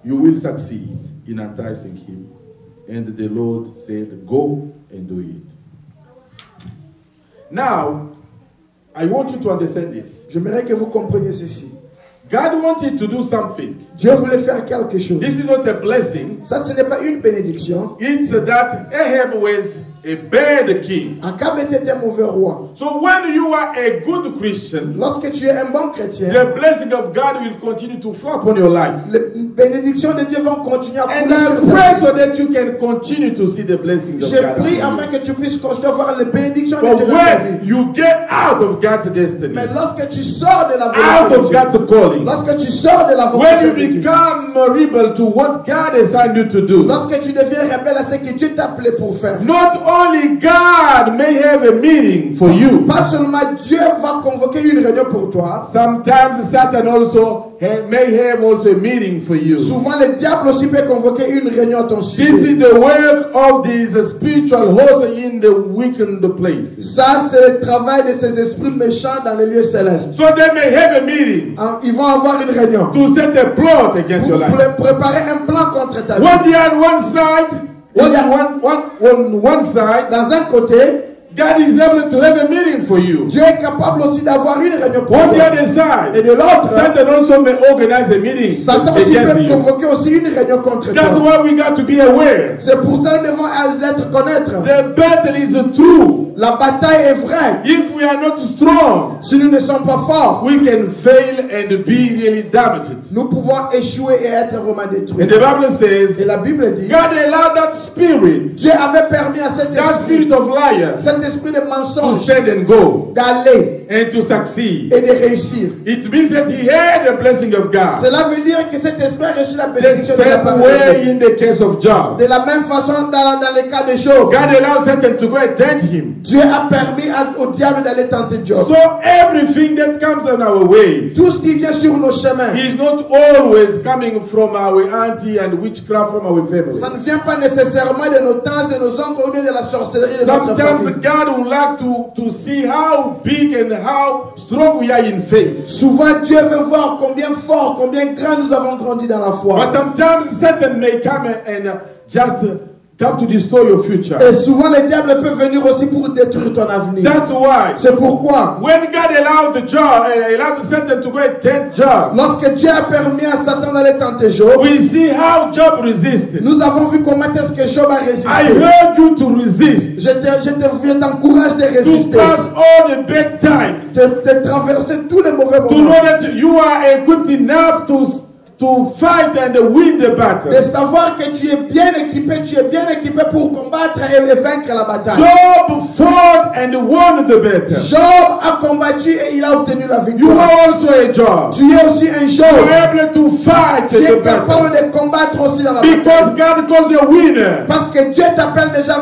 You will succeed in enticing him. And the Lord said, go and do it. Now, I want you to understand this. J'aimerais que vous compreniez ceci. God wanted to do something. Dieu voulait faire quelque chose. This is not a blessing. Ça, ce n'est pas une bénédiction. It's that Ahab was a bad king. Akab était un mauvais roi. So when you are a good Christian, Lorsque tu es un bon chrétien, the blessing of God will continue to flow upon your life. les bénédictions de Dieu vont continuer à And couler I sur ta pray vie. so that you can continue to see the blessings of J'ai God. prié upon afin you. que tu puisses continuer à voir les bénédictions de But Dieu dans ta when vie. you get out of God's destiny, Mais lorsque tu sors de la out volonté of de Dieu, God's calling, lorsque tu sors de la when volonté you de Dieu, become rebel to what God assigned you to do, lorsque tu deviens rebelle à ce que Dieu t'a appelé pour faire, not only God may have a meeting for you, pas seulement Dieu va convoquer une réunion pour toi, sometimes Satan also may have also a meeting for you. souvent le diable aussi peut convoquer une réunion à ton This sujet. is the work of these spiritual hosts in the weakened places. Ça, c'est le travail de ces esprits méchants dans les lieux célestes. So they may have a meeting Ils vont avoir une réunion to set a plot against your pour life. préparer un plan contre ta vie. When they are on one side, on one side, Dans un côté, God is able to have a meeting for you. Dieu est capable aussi d'avoir une réunion pour On the toi. other Et side, de l'autre, Satan also may organize a meeting Satan aussi against peut you. convoquer aussi une réunion contre That's toi. why we got to be aware. C'est pour ça que nous devons l'être connaître. The battle is true. La bataille est vraie. If we are not strong, Si nous ne sommes pas forts, we can fail and be really damaged. nous pouvons échouer et être vraiment détruits. And the Bible says, Et la Bible dit, God allowed that spirit, Dieu avait permis à cet that spirit esprit, of liar, cet esprit de to mensonge, stand and go d'aller and to succeed. et de réussir. It means that he had the blessing of God. Cela veut dire que cet esprit a reçu la The bénédiction de la part same de way Dieu. in the case of Job. De la même façon, dans le cas de Job, God allowed Satan to go and tempt him. Dieu a permis au diable d'aller tenter Job. So everything that comes on our way Tout ce qui vient sur nos chemins, is not always coming from our auntie and witchcraft from our family. ça ne vient pas nécessairement de nos tantes, de nos oncles ou bien de la sorcellerie de notre Sometimes famille. God would like to see how big and how strong we are in faith. Souvent, Dieu veut voir combien fort, combien grand nous avons grandi dans la foi. But sometimes Satan may come and just come to destroy your future. Et souvent, le diable peut venir aussi pour détruire ton avenir. That's why C'est pourquoi, when God allowed Satan to go and tempt Job, lorsque Dieu a permis à Satan d'aller tenter Job, we see how Job resisted. nous avons vu comment est-ce que Job a résisté. I heard you to resist, Je t'encourage de to résister, pass all the bad times, de traverser tous les mauvais to know moments, that you are equipped enough to fight and win the battle. de savoir que tu es bien équipé pour combattre et vaincre la bataille. Job fought and won the battle. Job a combattu et il a obtenu la You victoire. are also a Job. Tu es aussi un You Job. are able to fight Tu es the battle capable de combattre aussi dans la because bataille. God calls you a winner. Parce que Dieu t'appelle déjà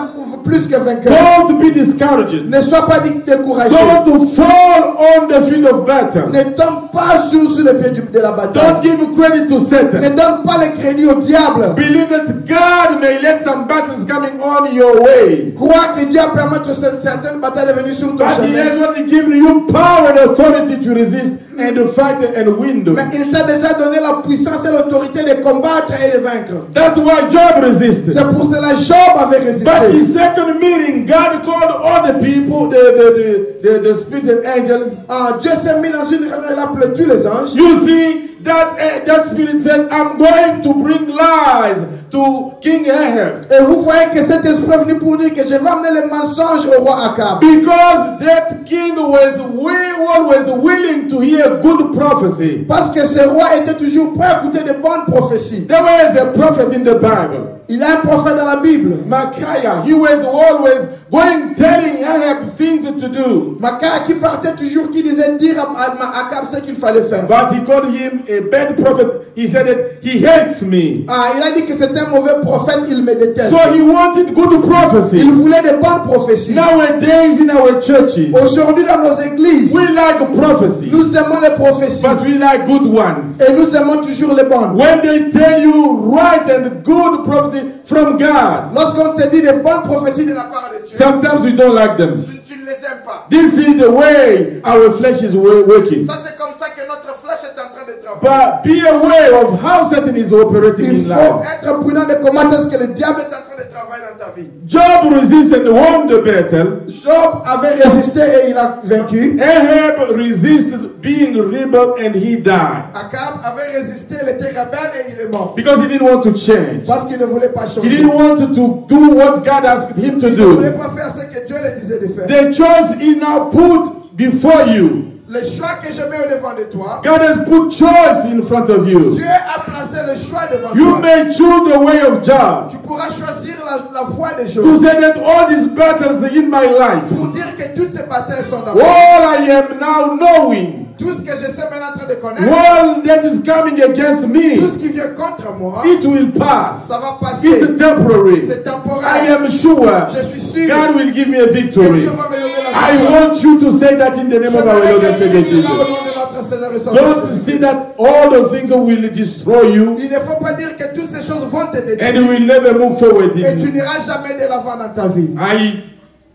plus que vainqueur. Don't be discouraged. Ne sois pas découragé. Don't fall on the field of battle. Ne tombe pas sur le pied de la Don't bataille. give credit to Ne Satan. donne pas le crédit au diable. Believe that God may let some battles coming on your way. Crois que Dieu a permis que certaines batailles de venir sur ton But He chemin. has only given you power and authority to resist and to fight and win them. Mais il t'a déjà donné la puissance et l'autorité de combattre et de vaincre. That's why Job resisted. C'est pour cela que Job avait But résisté. his second meeting, God called all the people, the spirit and angels. Dieu s'est mis dans une réunion, il a appelé tous les anges. You see, that spirit said, I'm going to bring lies to King Ahab. Et vous voyez que cet esprit est venu pour dire que je vais amener les mensonges au roi Akab. Because that king was always willing to hear good prophecy. Parce que ce roi était toujours prêt à écouter de bonnes prophéties. There was a prophet in the Bible. Il y a un prophète dans la Bible. Micaiah, he was always going telling Ahab things to do. Micaiah qui partait toujours, qui disait dire à Akab ce qu'il fallait faire. But he called him a bad prophet. He said that he hates me. Ah, il a dit que c'est un mauvais prophète, il me déteste. So he wanted good prophecy. Il voulait de bonnes prophéties. Nowadays in our churches, Aujourd'hui dans nos églises, we like prophecy, nous aimons les prophéties. but we like good ones. Et nous aimons toujours les bonnes. When they tell you right and good prophecy from God, Lorsqu'on te dit de bonnes prophéties de la part de Dieu, sometimes we don't like them. tu ne les aimes pas. This is the way our flesh is working. Ça c'est comme ça que notre flèche est en train de travailler. But be aware of how Satan is operating Il in faut life. être prudent de comment est-ce que le diable est en train de travailler dans ta vie. Job resisted and won the battle. Job avait résisté et il a vaincu. Ahab resisted being rebel and he died. Akab avait résisté, il était rebelle et il est mort. Because he didn't want to change. Parce qu'il ne voulait pas He changer. didn't want to do what God asked him to Il ne voulait do. pas faire ce que Dieu lui disait de faire. The choice is now put before you. Le choix que je mets au devant de toi, God has put choice in front of you. Dieu a placé le choix devant You toi. may choose the way of Job Tu pourras choisir la voie de to Job. say that all these battles in my life, Pour dire que toutes ces batailles sont dans moi. all I am now knowing, Tout ce que je sais maintenant en train de connaître, all that is coming against tout me, ce qui vient contre moi, it will pass. ça va passer. It's temporary. C'est I temporaire. am sure Je suis sûr God will give me a que victory. Dieu va me donner la I victoire. want you to say that in the name of our J'aimerais Lord and que Savior tu dises cela au Jesus. nom de notre Seigneur et Sauveur Don't Jésus. see that all the things will destroy you Il ne faut pas dire que toutes ces choses vont te and détruire you will never move forward et tu in. n'iras jamais de l'avant dans ta vie. I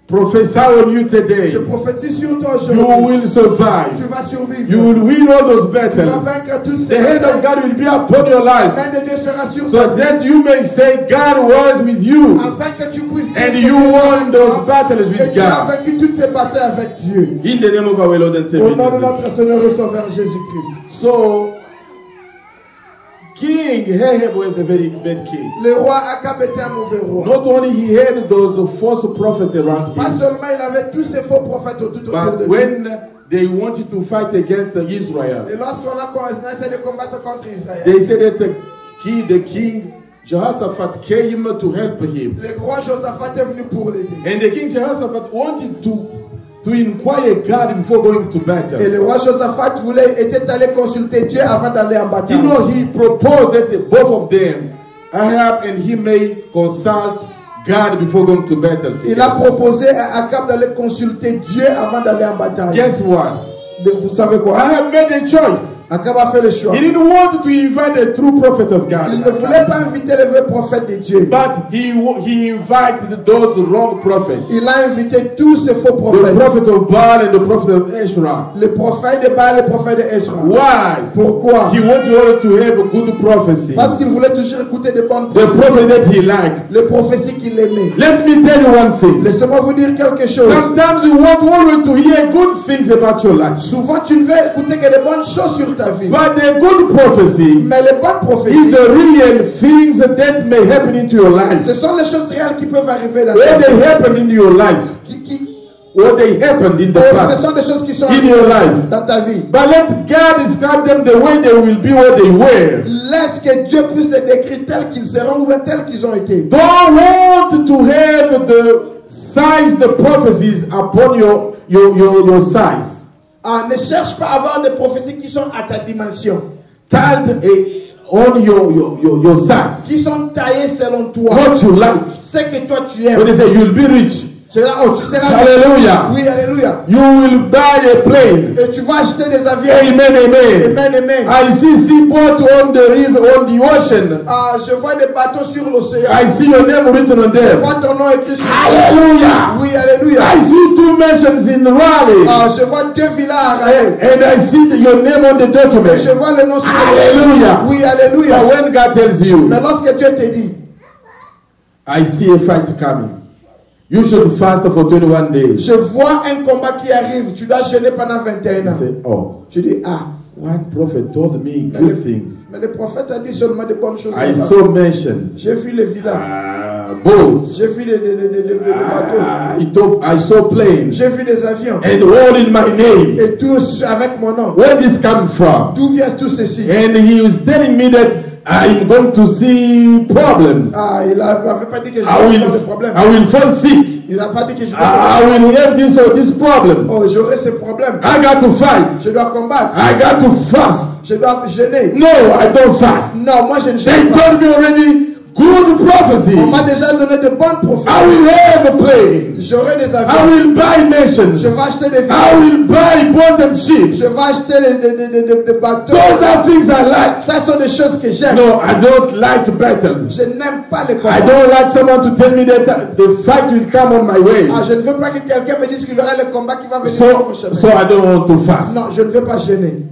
prophesy on you today. Je prophétise sur toi You aujourd'hui. will Tu survive. vas survivre. You will win all those Tu vas battles. vaincre tous The ces hand of batailles. God will be upon your La life main de Dieu sera sur ta so vie. that you may say God was with you Afin que tu puisses dire and que you Dieu won est those avec toi battles et with tu as God. vaincu toutes ces batailles avec Dieu. In the name of our Lord and Au Savior nom de Jesus. notre Seigneur et Sauveur Jésus-Christ. So, King Ahab was a very bad king. Le roi Akab était un mauvais roi. Not only he had those false prophets around Pas him, seulement il avait tous ces faux prophètes tout autour de but lui. when they wanted to fight against Israel, Et lorsqu'on a essayé de combattre contre Israël, they said that the king Jehoshaphat came to help him. le roi Josaphat est venu pour l'aider. And the king Jehoshaphat wanted to inquire God before going to battle. Et le roi Josaphat était allé consulter Dieu avant d'aller en You bataille. know, he proposed that both of them, Ahab and he, may consult God before going to battle. Il a together. proposé à Akab d'aller consulter Dieu avant d'aller en bataille. Guess what? Vous savez quoi? Ahab made a choice. Akab a fait le choix. He didn't want to invite a true prophet of Il ne God, voulait pas inviter le vrai prophète de Dieu. but he invited those wrong prophets. Il a invité tous ces faux The prophètes. prophet of Baal and the prophet of Ezra. Le prophète de Baal et le prophète de Ezra. Why? Pourquoi? He wanted to have a good prophecy. Parce qu'il voulait toujours écouter des bonnes The prophéties. prophet that he liked. Les prophéties qu'il aimait. Let me tell you one thing. Laissez-moi vous dire quelque chose. Sometimes you want always to hear good things about your life. Souvent, tu ne veux écouter que des bonnes choses sur ta vie. But the good prophecy Mais les bonnes is prophéties, the real things that may happen into your life. ce sont les choses réelles qui peuvent arriver dans Or ta they vie. happened in your life. Or they happened in the Ce past. sont des choses qui sont In your life. dans ta vie. But let God describe them the way they will be what they were. Laisse que Dieu puisse les décrire tels qu'ils seront ou bien tels qu'ils ont été. Don't want to have the size, the prophecies upon your size. Ah, ne cherche pas à avoir des prophéties qui sont à ta dimension, Tied on your size. qui sont taillées selon toi. What you like. Ce que toi tu When aimes. they say you'll be rich. Tu seras Hallelujah. Oui, alléluia. You will buy a plane. Et tu vas acheter des avions. Amen, amen. Amen, amen. I see seaport on the river, on the ocean. Ah, je vois des bateaux sur l'océan. I see your name written on Je them. vois ton nom écrit sur Hallelujah. Oui, alléluia. I see 2 mansions in Raleigh. Ah, je vois 2 villas à Raël. And I see your name on the Et document. je vois le nom sur Hallelujah. Oui, alléluia. But when God tells you, Mais lorsque Dieu te dit, I see a fight coming. You should fast for 21 days. je vois un combat qui arrive, tu dois jeûner pendant 21 You ans. say, oh, Tu dis, ah, one prophet told me good things. mais le prophète a dit seulement des bonnes choses. I là-bas. saw mansions, J'ai vu les villas, boats. j'ai vu des bateaux, I saw planes. j'ai vu des avions. And all in my name. Et tous avec mon nom. Where this come from? D'où vient tout ceci? And he was telling me that I'm going to see problems. Ah, il n'avait pas dit que je vais avoir des problèmes. I will fall sick. Il n'a pas dit que je vais I will have this or this problem. Oh, j'aurai ces problèmes. I got to fight. Je dois combattre. I got to fast. Je dois jeûner. No, I don't fast. Non, moi je ne They jeûne pas. told me already good prophecy. On m'a déjà donné de bonnes I prophéties. will have a plane. J'aurai des I avions. will buy nations. Je vais acheter des I villes. will buy boats and ships. Je vais acheter des bateaux. Those are things I like. Ça sont des choses que j'aime. No, I don't like battles. Je n'aime pas les I combats. don't like someone to tell me that the fight will come on my way. Ah, je ne veux pas que quelqu'un me dise qu'il y aura le combat qui va venir sur mon chemin. So I don't want to fast. Non, je ne veux pas jeûner.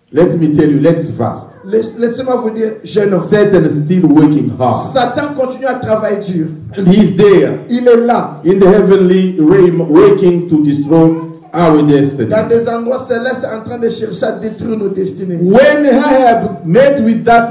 Let me tell you, let's fast. Laissez-moi vous dire, jeûnons. Satan is still working hard. Satan continue à travailler dur. And he's there Il est là, in the heavenly realm working to destroy our destiny. dans des endroits célestes, en train de chercher à détruire nos destinées. When Ahab met with that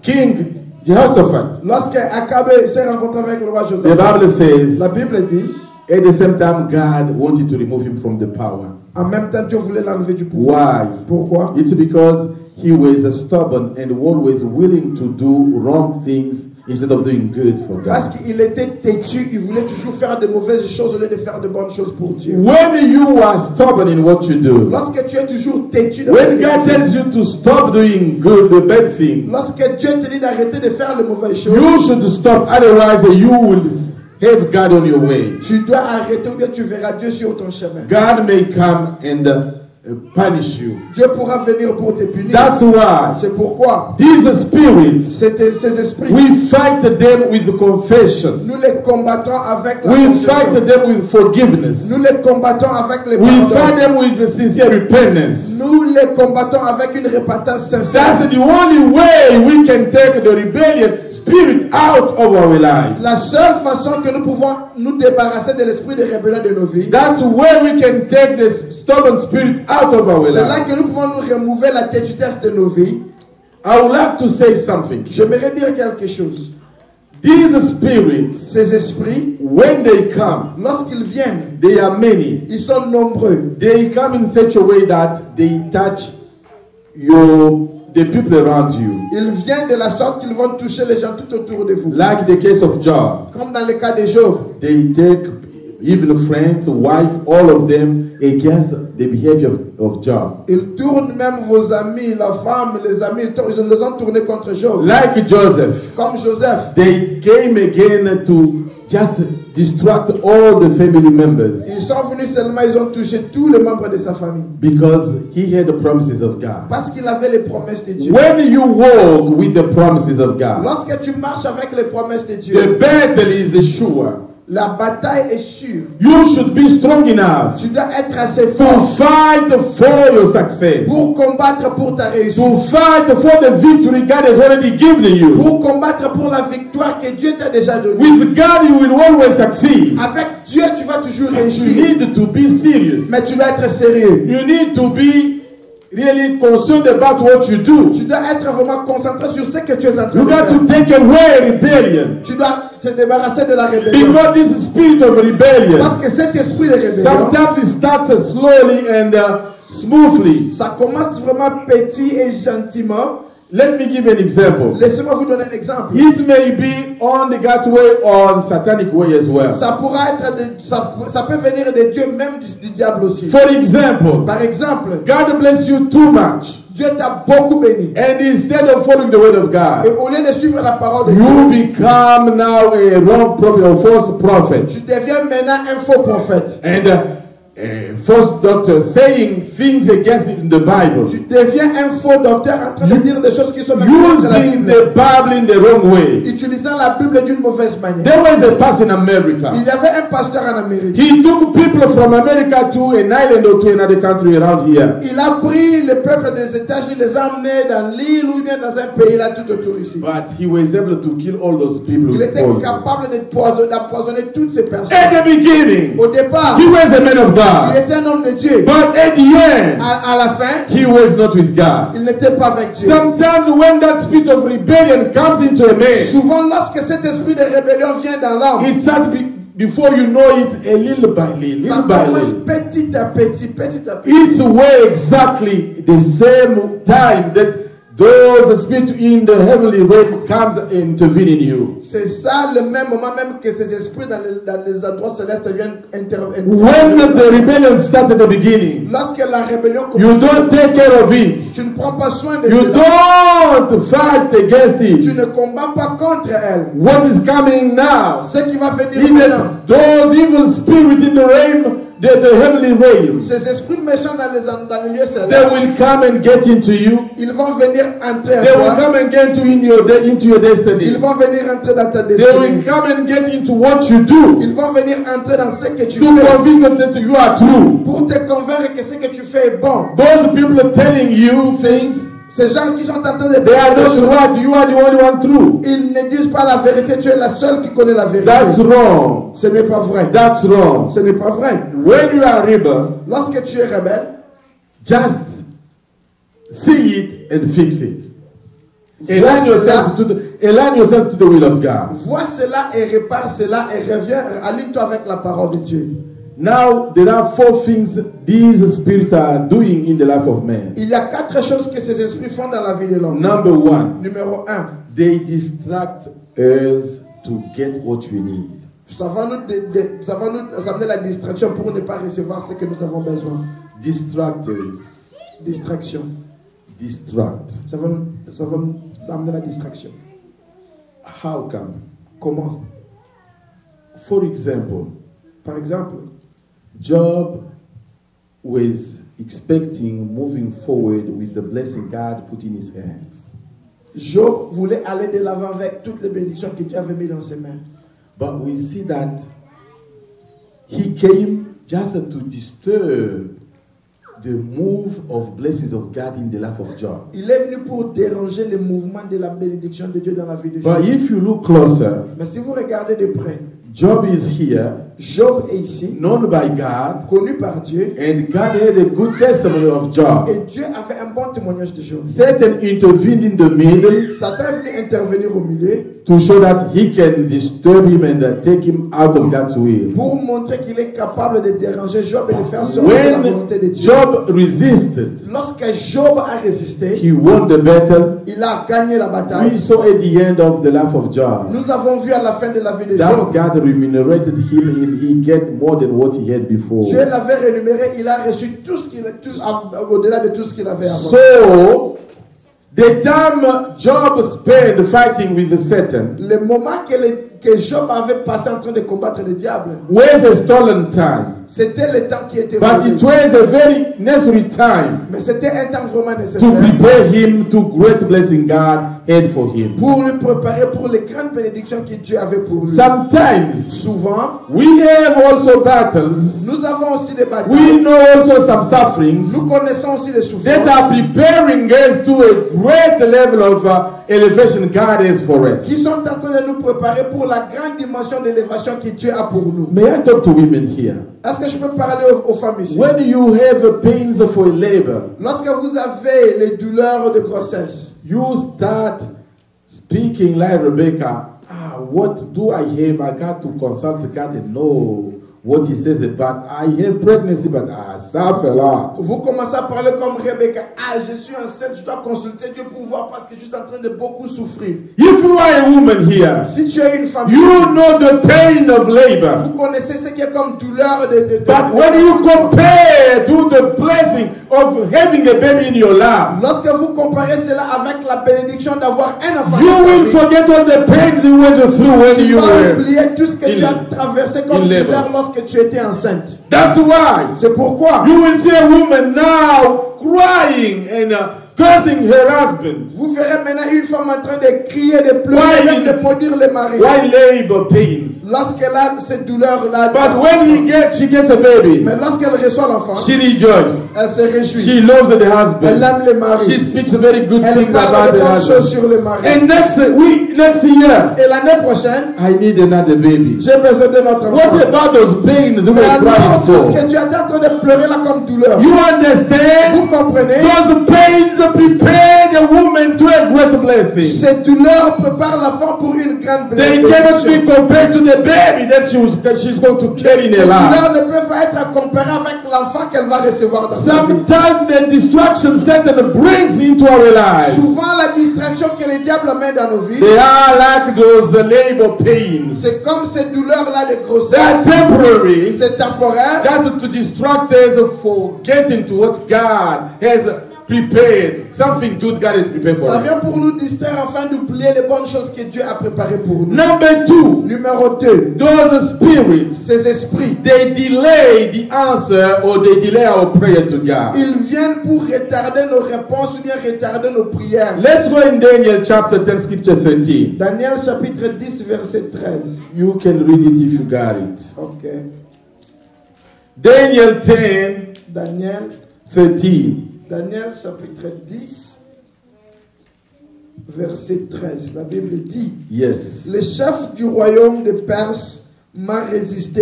king Jehoshaphat, Lorsque Akab s'est rencontré avec le roi the Joseph, Bible says, la Bible dit, at the same time, God wanted to remove him from the power. en même temps, Dieu voulait l'enlever du pouvoir. Why? Pourquoi? It's because he was stubborn and always willing to do wrong things instead of doing good for Parce God. qu'il était têtu, il voulait toujours faire de mauvaises choses au lieu de faire de bonnes choses pour Dieu. When you are stubborn in what you do, Lorsque tu es toujours têtu, dans when ce que God tu fais, tells you to stop doing good, the bad things, lorsque Dieu te dit d'arrêter de faire de mauvaises choses, you should stop. Otherwise, you will have God on your way. tu dois arrêter ou bien tu verras Dieu sur ton chemin. God may come and punish you. Dieu pourra venir pour te punir. That's why C'est pourquoi these spirits, ces esprits, we fight them with confession. nous les combattons avec la We confession. fight them with forgiveness. Nous les combattons avec les We pardons. fight them with sincere repentance. Nous les combattons avec une repentance sincère. That's the only way we can take the rebellion spirit out of our lives. La seule façon que nous pouvons nous débarrasser de l'esprit de rébellion de nos vies, That's where we can take the stubborn spirit out of our c'est là lives. que nous pouvons nous remover la têtudesse de nos vies. I would like to say something. J'aimerais dire quelque chose. These spirits, Ces esprits, when they come, lorsqu'ils viennent, they are many. ils sont nombreux. They come in such a way that they touch the people around you. Ils viennent de la sorte qu'ils vont toucher les gens tout autour de vous. Like the case of Job. Comme dans le cas de Job. They take even friends, wife, all of them against the behavior of Job. Ils tournent même vos amis, la femme, les amis, ils les ont tournés contre Job. Like Joseph, Comme Joseph. they came again to just distract all the family members Ils sont venus seulement, ils ont touché tous les membres de sa famille. because he had the promises of God. Parce qu'il avait les promesses de Dieu. When you walk with the promises of God, Lorsque tu marches avec les promesses de Dieu, the battle is sure. la bataille est sûre. You should be strong enough Tu dois être assez to fort fight for your success, pour combattre pour ta réussite. to fight for the victory God has already given you. Pour combattre pour la victoire que Dieu t'a déjà donnée. With God, you will always succeed. Avec Dieu, tu vas toujours But you réussir. need to be serious. Mais tu dois être sérieux. You need to be really concerned about what you do. Tu dois être vraiment concentré sur ce que tu es en train You de got to faire. take away rebellion. Tu dois te débarrasser de la rébellion. Because this spirit of rebellion, Parce que cet esprit de rébellion, sometimes it starts slowly and smoothly. ça commence vraiment petit et gentiment. Let me give an example. Laissez-moi vous donner un exemple. It may be on the God's way or satanic way as well. Ça pourra être, ça peut venir de Dieu, même du diable aussi. For example, Par exemple, God bless you too much, Dieu t'a beaucoup béni. and instead of following the word of Et God, au lieu de suivre la parole de Dieu, you become now a wrong prophet or false prophet. tu deviens maintenant un faux prophète. And a false doctor saying things against it in the Bible, Tu deviens un faux docteur en train de dire des choses qui sont même contre la using Bible. the Bible in the wrong way. Utilisant la Bible d'une mauvaise manière. There was a pastor in America. Il y avait un pasteur en Amérique. He took people from America to an island or to another country around here. Il a pris le peuple des États-Unis, les a emmenés dans l'île ou bien dans un pays là tout autour ici. But he was able to kill all those people Il with était poison. capable d'empoisonner toutes ces personnes. At the beginning, Au départ, he was a man of il God. était un homme de Dieu. But at the end, À la fin, he was not with God. il n'était pas avec Dieu. Sometimes when that spirit of rebellion comes into a man, Souvent, lorsque cet esprit de rébellion vient dans l'homme, it starts before you know it, a little by little, ça little by commence little. petit à petit, petit à petit. It's where exactly the same time that those spirits in the heavenly realm comes and intervene in you. C'est ça le même moment même que ces esprits dans les endroits célestes viennent intervenir. When the rebellion starts at the beginning, Lorsque la rébellion you commence, don't take care of it. tu ne prends pas soin de You cela. don't fight against Tu it. ne combats pas contre elle. What is coming now? Ce qui va venir In maintenant, those evil spirits in the realm, the heavenly realm, ces esprits méchants dans les lieux they célestes, will come and get into you. ils vont venir entrer They en will toi. come and get into your destiny. Ils vont venir entrer dans ta They will destinée. come and get into what you do Ils vont venir entrer dans ce que tu to fais convince them that you are true. pour te convaincre que ce que tu fais est bon. Those people telling you things, Ces gens qui sont en train de they are dire des not choses, right. You are the only one true. ils ne disent pas la vérité. Tu es la seule qui connaît la vérité. That's wrong. Ce n'est pas vrai. That's wrong. Ce n'est pas vrai. When you are rebel, Lorsque tu es rebelle, just see it and fix it. Align yourself to the will of God. vois cela et répare cela et reviens, aligne-toi avec la parole de Dieu. Now, there are 4 things these spirits are doing in the life of man. Il y a 4 choses que ces esprits font dans la vie de l'homme. Number 1, Numéro 1, they distract us to get what we need. ça va nous amener la distraction pour ne pas recevoir ce que nous avons besoin. Distractors. Distraction. Distract. Ça va nous amener la distraction. How come? Comment? For example, Par exemple, Job was expecting moving forward with the blessing God put in his hands. Job voulait aller de l'avant avec toutes les bénédictions que Dieu avait mises dans ses mains. But we see that he came just to disturb the move of blessings of God in the life of Job. Il est venu pour déranger le mouvement de la bénédiction de Dieu dans la vie de Job. But if you look closer, Mais si vous regardez de près, Job is here, Job est ici, known by God, connu par Dieu, and God had a good testimony of Job. et Dieu avait un bon témoignage de Job. Satan intervened in the middle Satan est venu intervenir au milieu to show that he can disturb him and take him out of God's will. pour montrer qu'il est capable de déranger Job et de faire sortir de la volonté de When Dieu. Job resisted, Lorsque Job a résisté, he won the battle. il a gagné la We bataille. saw at the end of the life of Job Nous avons vu à la fin de la vie de that Job, God remunerated him and he get more than what he had before. Dieu l'avait rémunéré, il a reçu tout ce qu'il au-delà de tout ce qu'il avait avant. So, the time Job spent fighting with Satan Le moment que Job avait passé en train de combattre le diable, was a stolen time. c'était le temps qui était But volé. it was a very necessary time Mais c'était un temps vraiment to nécessaire prepare him to great blessing God had for him. pour lui préparer pour les grandes bénédictions que Dieu avait pour lui. Sometimes Souvent, we have also battles. nous avons aussi des We batailles. know also some sufferings Nous connaissons aussi les that souffrances are preparing us to a great level of elevation God has for qui us. sont en train de nous préparer pour la grande dimension d'élévation que Dieu a pour nous. May I talk to women here? Est-ce que je peux parler aux femmes ici? When you have pains for labor, Lorsque vous avez les douleurs de grossesse, you start speaking like Rebecca. What do I have? I got to consult God and know what he says about. I have pregnancy, but I suffer a lot. vous commencez à parler comme Rebecca. Ah, je suis enceinte, je dois consulter Dieu pour voir parce que je suis en train de beaucoup souffrir. If you are a woman here, Si tu es une femme, you know the pain of labor. vous connaissez ce qui est comme douleur de But when you compare to the blessing of having a baby in your lap, lorsque vous comparez cela avec la bénédiction d'avoir un enfant, you will forget all the pains you went through when tu you vas were. oublier tout ce que in- tu as traversé comme in labor. douleur lorsque tu étais enceinte. That's why C'est pourquoi you will see a woman now crying and cursing her husband. vous verrez maintenant une femme en train de crier, de pleurer, Why même de maudire le mari. Why labor pains? Lorsqu'elle a cette douleur-là, But when she gets a baby, mais lorsqu'elle reçoit l'enfant, she rejoices. elle se réjouit. She loves the Elle husband. aime le mari. She speaks very good Elle things parle about de the bonnes choses husband. sur le mari. And next year, Et l'année prochaine, I need another baby. j'ai besoin de notre What enfant. about those pains we Mais were alors, crying tout ce for? que tu étais en train de pleurer là comme douleur, You understand? vous comprenez? Those pains prepare the woman to a great blessing. Ces douleurs préparent la femme pour une grande They bénédiction. cannot be compared to the baby that she's going to carry in Les her life. douleurs ne peuvent pas être comparées avec l'enfant qu'elle va recevoir dans sa vie. Sometimes the distraction Satan brings into our lives, Souvent, la distraction que le diable met dans nos vies, they are like those labor pains. c'est comme ces douleurs-là de They are grossesse. temporary, C'est temporaire. just to distract us for getting to what God has prepared. Something good God has prepared for Ça us. vient pour nous distraire afin d'oublier les bonnes choses que Dieu a préparées pour nous. Number 2, Numéro 2, those spirits, ces esprits, they delay the answer or they delay our prayer to God. ils viennent pour retarder nos réponses ou bien retarder nos prières. Let's go in Daniel chapter 10, scripture 13. Daniel chapitre 10, verset 13. You can read it if you got it. Ok. Daniel 10, Daniel 13. Daniel chapitre 10, verset 13. La Bible dit, Yes. le chef du royaume de Perse m'a résisté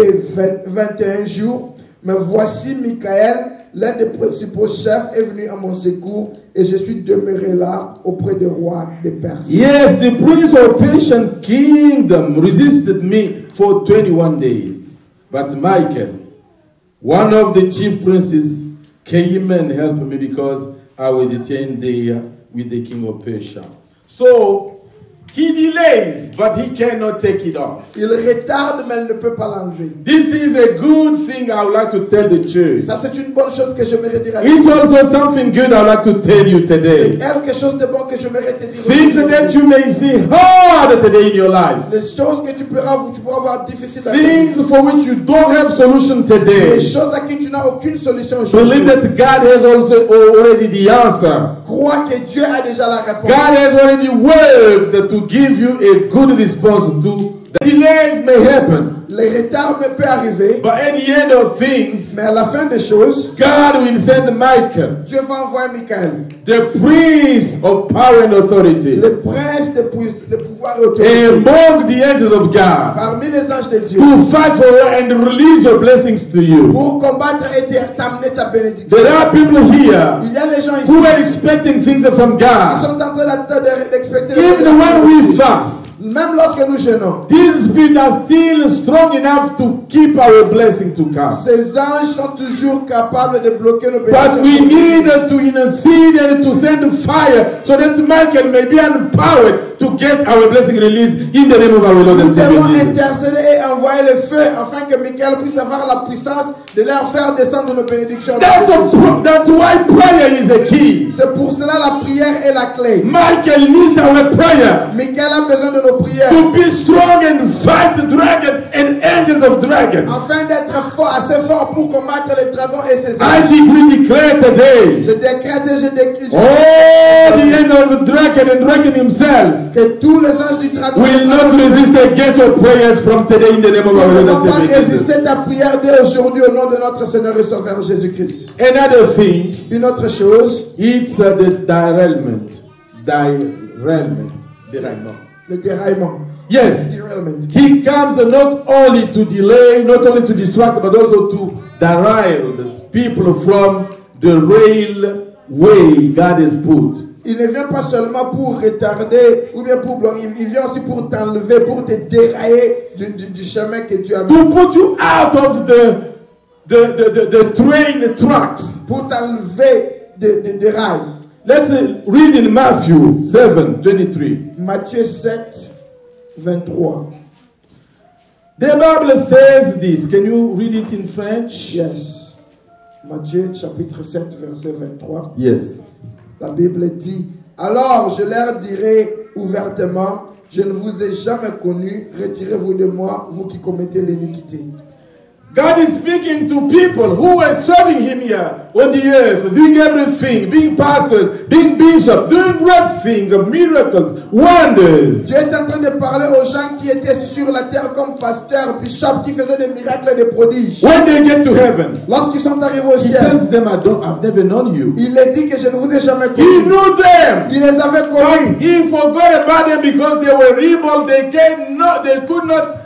21 jours, mais voici Michael, l'un des principaux chefs, est venu à mon secours et je suis demeuré là auprès du roi de Perse. Yes, the prince of Persian kingdom resisted me for 21 days. But Michael, one of the chief princes, came and helped me because I was detained there with the king of Persia. So, he delays, but he cannot take it off. Il retarde, mais il ne peut pas l'enlever. This is a good thing I would like to tell the church. Ça, c'est une bonne chose que j'aimerais dire à It's toi. also something good I would like to tell you C'est today. quelque chose de bon que j'aimerais te dire. Things that you may see hard today in your life. Les choses que tu pourras avoir difficiles à Things faire. for which you don't have solution today. Les choses à qui tu n'as aucune solution aujourd'hui. Believe that God has also already the answer. Crois que Dieu a déjà la réponse. God has already worked to give you a good response to. The delays may happen, Les retards peuvent arriver, but at the end of things, mais à la fin des choses, God will send Michael, Dieu va envoyer Michael, the prince of power and authority, le prince de pouvoir et autorité, among the angels of God, parmi les anges de Dieu, to fight for you and release your blessings to you. pour combattre et t'amener ta bénédiction. There are people here Il y a les gens ici who are expecting things from qui God. sont en train d'expecter les Even when we fast, même lorsque nous jeûnons. these spirits are still strong enough to keep our blessing to come. Ces anges sont toujours capables de bloquer nos But we bénédictions. need to intercede and to send fire so that Michael may be empowered to get our blessing released in the name of our Lord Nous and devons Savior Jesus. intercéder et envoyer le feu afin que Michael puisse avoir la puissance de leur faire descendre nos bénédictions. That's why prayer is a key. C'est pour cela la prière est la clé. Michael needs our prayer Michael a besoin de nos prières to be strong and fight the dragon and angels of dragon. afin d'être fort, assez fort pour combattre les dragons et ses I anges. decree today, Je décrète et je décris all the angels of the dragon and dragon himself que tous les anges du dragon will not resist against your prayers from today in the name of our ne Lord vont and pas Savior Jesus. résister ta prière dès aujourd'hui au nom de notre Seigneur et Sauveur Jésus-Christ. Another thing, Une autre chose, it's the derailment. Derailment. le déraillement. Yes, Derailment. he comes not only to delay, not only to distract, but also to derail the people from the railway God has put. Il ne vient pas seulement pour retarder ou bien pour bloquer, il vient aussi pour t'enlever, pour te dérailler du chemin que Dieu a mis. To put you out of the train tracks. Pour t'enlever des rails. Let's read in Matthew 7:23. Matthieu 7, 23. The Bible says this. Can you read it in French? Yes. Matthieu chapitre 7, verset 23. Yes. La Bible dit, alors je leur dirai ouvertement, je ne vous ai jamais connu, retirez-vous de moi, vous qui commettez l'iniquité. God is speaking to people who are serving Him here on the earth, doing everything, being pastors, being bishops, doing great things, miracles, wonders. Dieu est en train de parler aux gens qui étaient sur la terre comme pasteurs, bishops, qui faisaient des miracles et des prodiges. When they get to heaven, Lorsqu'ils sont arrivés au He ciel, tells them, I've never known you. il les dit que je ne vous ai jamais He connus. knew them. Il les avait connus. But He forgot about them because they were rebel. They could not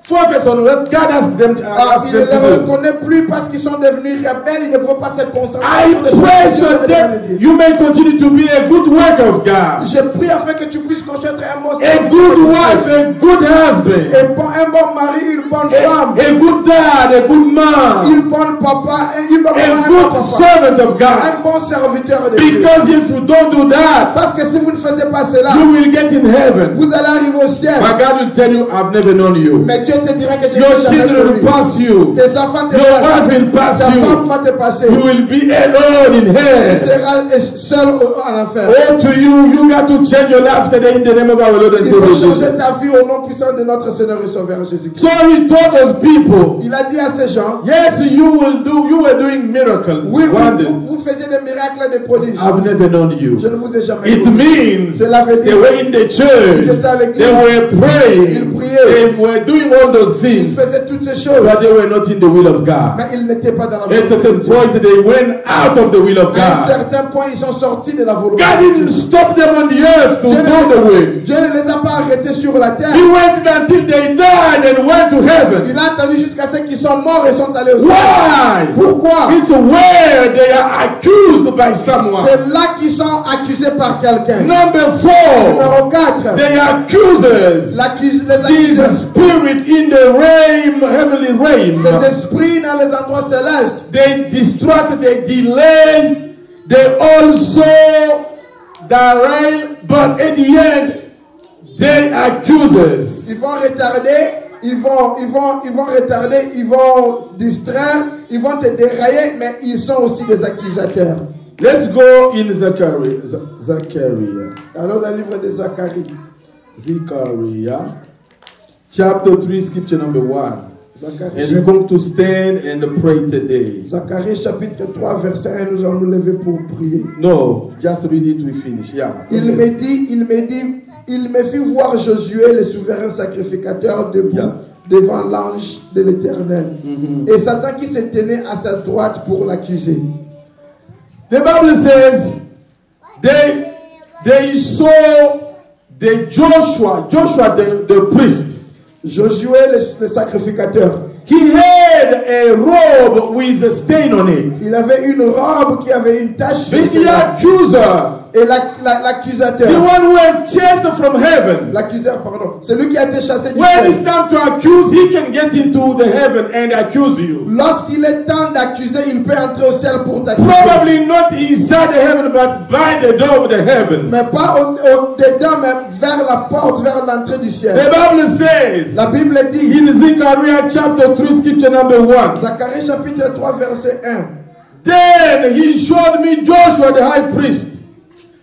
focus on what God has them, asked Il ne them les to do. reconnaît plus parce qu'ils sont devenus rebelles. Ils ne vont pas se concentrer I sur des pray choses so que Dieu that veut dire. you may continue to be a good worker of God, Je prie afin que tu puisses construire un bon a serviteur good de Dieu. wife, a good husband, Un bon mari, une bonne femme, a good dad, a good mom, une bonne papa, une bonne a maman, un bon good papa, servant of God. un bon serviteur de Dieu. Because if you don't do that, Parce que si vous ne faisiez pas cela, you will get in heaven. vous allez arriver au ciel. But God will tell you, I've never known you. Mais Dieu te dira que je Your t'ai jamais children connu. will pass you. Tes enfants te Your wife passent. will pass Ta femme you. va te passer. You will be alone in Tu hell. seras seul en enfer. Oh, to you, you got to change your life today in the name of our Lord and Il faut Savior changer Jesus. ta vie au nom puissant de notre Seigneur et Sauveur Jésus-Christ. So he told those people, Il a dit à ces gens, yes, you were doing miracles, oui, wonders. vous faisiez des miracles et des prodiges. I've never known you. Je ne vous ai jamais It connu. means Cela veut they dire were in the church, ils étaient à l'église, they were praying, ils priaient, they were doing all those ils things, faisaient toutes ces choses, but they were not in the will of God. mais ils n'étaient pas dans la At a volonté de certain Dieu. point, they went out of the will of À un God. certain point, ils sont sortis de la volonté God de didn't Dieu. stop them on the earth to Dieu go the ne, way. Dieu ne les a pas arrêtés sur la terre. He waited until they died and went to heaven. Il a attendu jusqu'à ce qu'ils sont morts et sont allés au ciel. Why? Pourquoi? It's where they are accused by someone. C'est là qu'ils sont accusés par quelqu'un. Number 4, Numéro 4. they accusers. Les These accuseurs. spirit in the realm, heavenly realm. Ces esprits dans les endroits célestes. They distract, they delay, they also derail, but at the end, they accusers. Ils vont retarder, ils vont retarder, ils vont distraire, ils vont te dérailler, mais ils sont aussi des accusateurs. Let's go in Zechariah. Zechariah. Alors dans le livre de Zacharie. Zechariah. Chapter 3, scripture number 1. Zacharie, And we're going to stand and pray today. Zacharie chapitre 3 verset 1, nous allons nous lever pour prier. No, just read it, we finish. Yeah. Il me dit, il me fit voir Josué, le souverain sacrificateur, debout Yeah. devant l'ange de l'Éternel. Et Satan qui se tenait à sa droite pour l'accuser. The Bible says they saw the Joshua the priest. Josué, le sacrificateur. He had a robe with a stain on it. Il avait une robe qui avait une tache sur But ses the robes. accuser, Et the l'accusateur, one who was chased from heaven, l'accuseur, pardon, celui qui a été chassé du when it's ciel. time to accuse, he can get into the heaven and accuse you. Lorsqu'il est temps d'accuser, il peut entrer au ciel pour t'accuser. Probably not inside the heaven, but by the door of the heaven. Mais pas dedans, mais vers la porte, vers l'entrée du ciel. The Bible says La Bible dit, in Zechariah chapter 3, scripture number 1. Zacharie chapitre 3 verset 1. Then he showed me Joshua the high priest.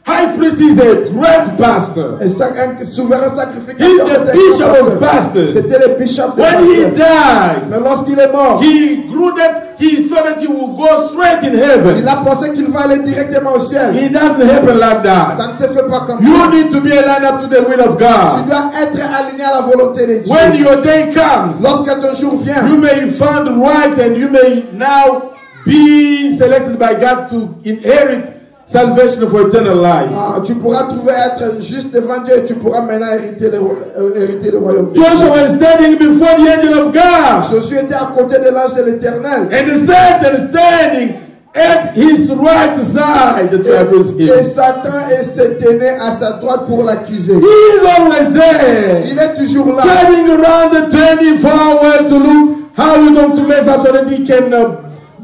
High priest is a great pastor. Et un souverain He's sacrificateur, the c'était bishop un of pasteur. pastors. C'était le bishop des When he pasteurs. died, Mais lorsqu'il est mort, he grew that he thought that he would go straight in il heaven. a pensé qu'il va aller directement au ciel. It doesn't happen like that. Ça ne se fait pas comme You ça. need to be aligned up to the will of Tu God. dois être aligné à la volonté de Dieu. When your day comes, Lorsque ton jour vient, you may find right and you may now be selected by God to inherit salvation for eternal life. tu pourras trouver être juste devant Dieu et tu pourras maintenant hériter le royaume de Dieu. Joshua was standing before the angel of God, Josué était à côté de l'ange de l'Éternel. and Satan standing at his right side to accuse Et him. Satan se tenait à sa droite pour l'accuser. He is always there, Il est toujours là. turning around the 24 hours to look how we're going to mess up so that he can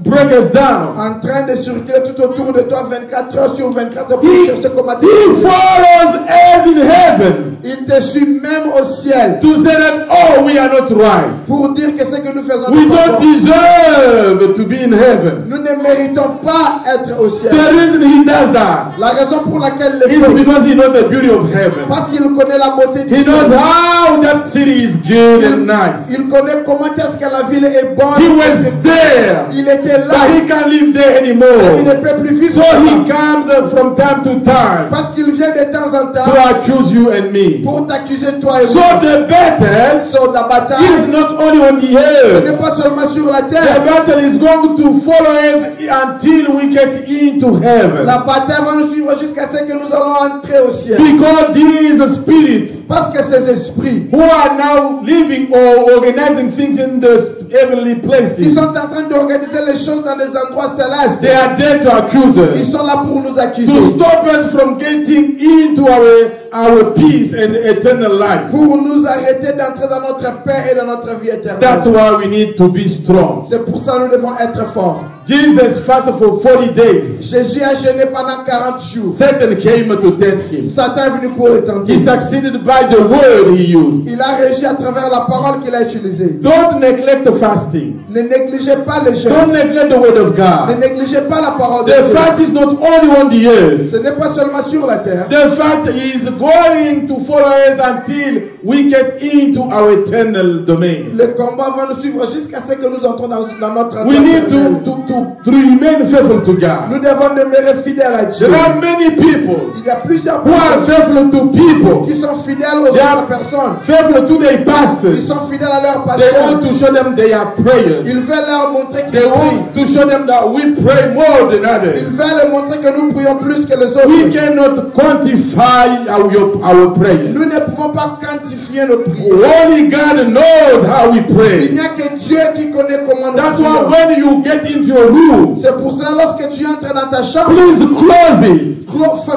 break us down. En train de circuler tout autour de toi 24 heures sur 24 heures pour He chercher comment te follows us in heaven Il te suit même au ciel to say that, oh, we are not right. pour dire que ce que nous faisons We n'est pas don't bon. deserve to be in heaven. Nous ne méritons pas être au ciel. The reason he does that La raison pour laquelle le is fait, because he knows the beauty of heaven. parce qu'il connaît la beauté du He knows ciel. how that city is good and nice. Il connaît comment est-ce que la ville est bonne. He was there, Il était là. but he can't live there Et il ne anymore. peut plus vivre So he là-bas. comes from time to time Parce qu'il vient de temps en to temps accuse you and me. pour t'accuser toi et So moi. the battle Sur la is bataille, not only on the ce earth. n'est pas seulement sur la The terre. battle is going to follow us until we get into heaven. La bataille va nous suivre jusqu'à ce que nous allons entrer au ciel. Because these spirits Parce que ces esprits, who are now living or organizing things in the heavenly places, ils sont en train d'organiser les choses dans des endroits célestes. they are there to accuse Ils us, sont là pour nous accuser. to stop us from getting into our peace and eternal life. Pour nous arrêter d'entrer dans notre paix et dans notre vie That's éternelle. why we need to be strong. C'est pour ça que nous devons être forts. Jesus fasted for 40 days. Jésus a jeûné pendant 40 jours. Satan came to tempt him. Satan est venu pour le He tenter. succeeded by the word he used. Il a réussi à travers la parole qu'il a utilisée. Don't neglect the fasting. Ne négligez pas le jeûne. Don't neglect the word of Ne God. négligez pas la parole de The Dieu. fact is not only on the earth. Ce n'est pas seulement sur la terre. The fact is going to follow us until we get into our eternal domain. Le combat va nous suivre jusqu'à ce que nous entrons dans notre We need éternel. to remain faithful to God. Nous devons demeurer fidèles à Dieu. There are many people Il y a plusieurs who are personnes faithful to people, qui sont fidèles aux They are autres personnes. faithful to their Ils pastors. sont fidèles à leur They pasteur. want to show them their Ils prayers. veulent leur montrer qu'ils They prient. want to show them that we pray more than Ils others. veulent leur montrer que nous prions plus que les We autres. cannot quantify our prayers. Nous ne pouvons pas quantifier nos prières. Only God knows how we Il pray. n'y a que Dieu qui connaît comment nous That's why prions. when you get into your room, C'est pour cela lorsque tu entres dans ta chambre, please close it.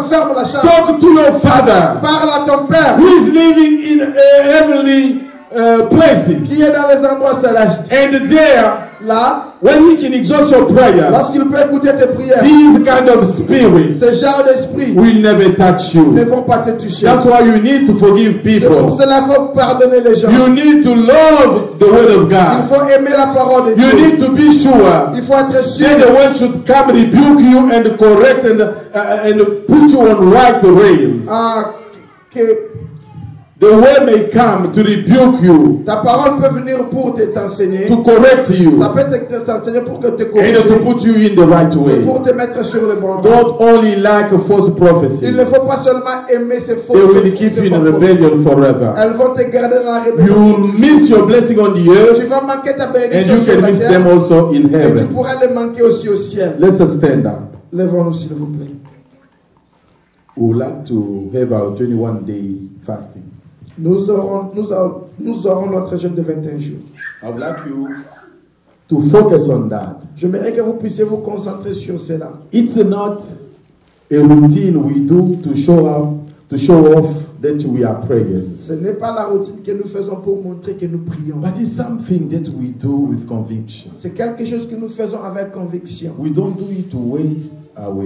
ferme la chambre. Talk to your Father Parle à ton Père who is living in heavenly places. qui est dans les endroits célestes. And there, Là, when he can exhaust your prayer, lorsqu'il peut écouter tes prières, these kind of spirits ce genre d'esprit will never touch ne you. vont pas te toucher. That's why you need to forgive C'est pour people. cela qu'il faut pardonner les gens. You need to love the word of Il God. faut aimer la parole de You Dieu. need to be sure Il faut être sûr then the word should come rebuke you and correct and put you on right rails. que The word may come to rebuke you, ta parole peut venir pour t'enseigner. to correct you, Ça peut t'enseigner pour que te and to corriger, put you in the right way. pour te mettre sur le bon. Don't only like a false prophecy. Il ne faut pas seulement aimer ces faux. They will ces keep faux you in prophéties. rebellion forever. Elles vont te garder dans la You rébellion. will miss your blessing on the Tu earth, vas manquer ta and bénédiction you sur can la miss terre them also in et tu heaven. pourras les manquer aussi au ciel. Let's just stand up. Lèvons-nous s'il vous plaît. We would like to have our 21-day fasting. Nous aurons notre jeûne de 21 jours. I would like you to focus on that. J'aimerais que vous puissiez vous concentrer sur cela. It's not a routine we do to show off that we are prayers. Ce n'est pas la routine que nous faisons pour montrer que nous prions. But it's something that we do with conviction. C'est quelque chose que nous faisons avec conviction. We don't do it to waste our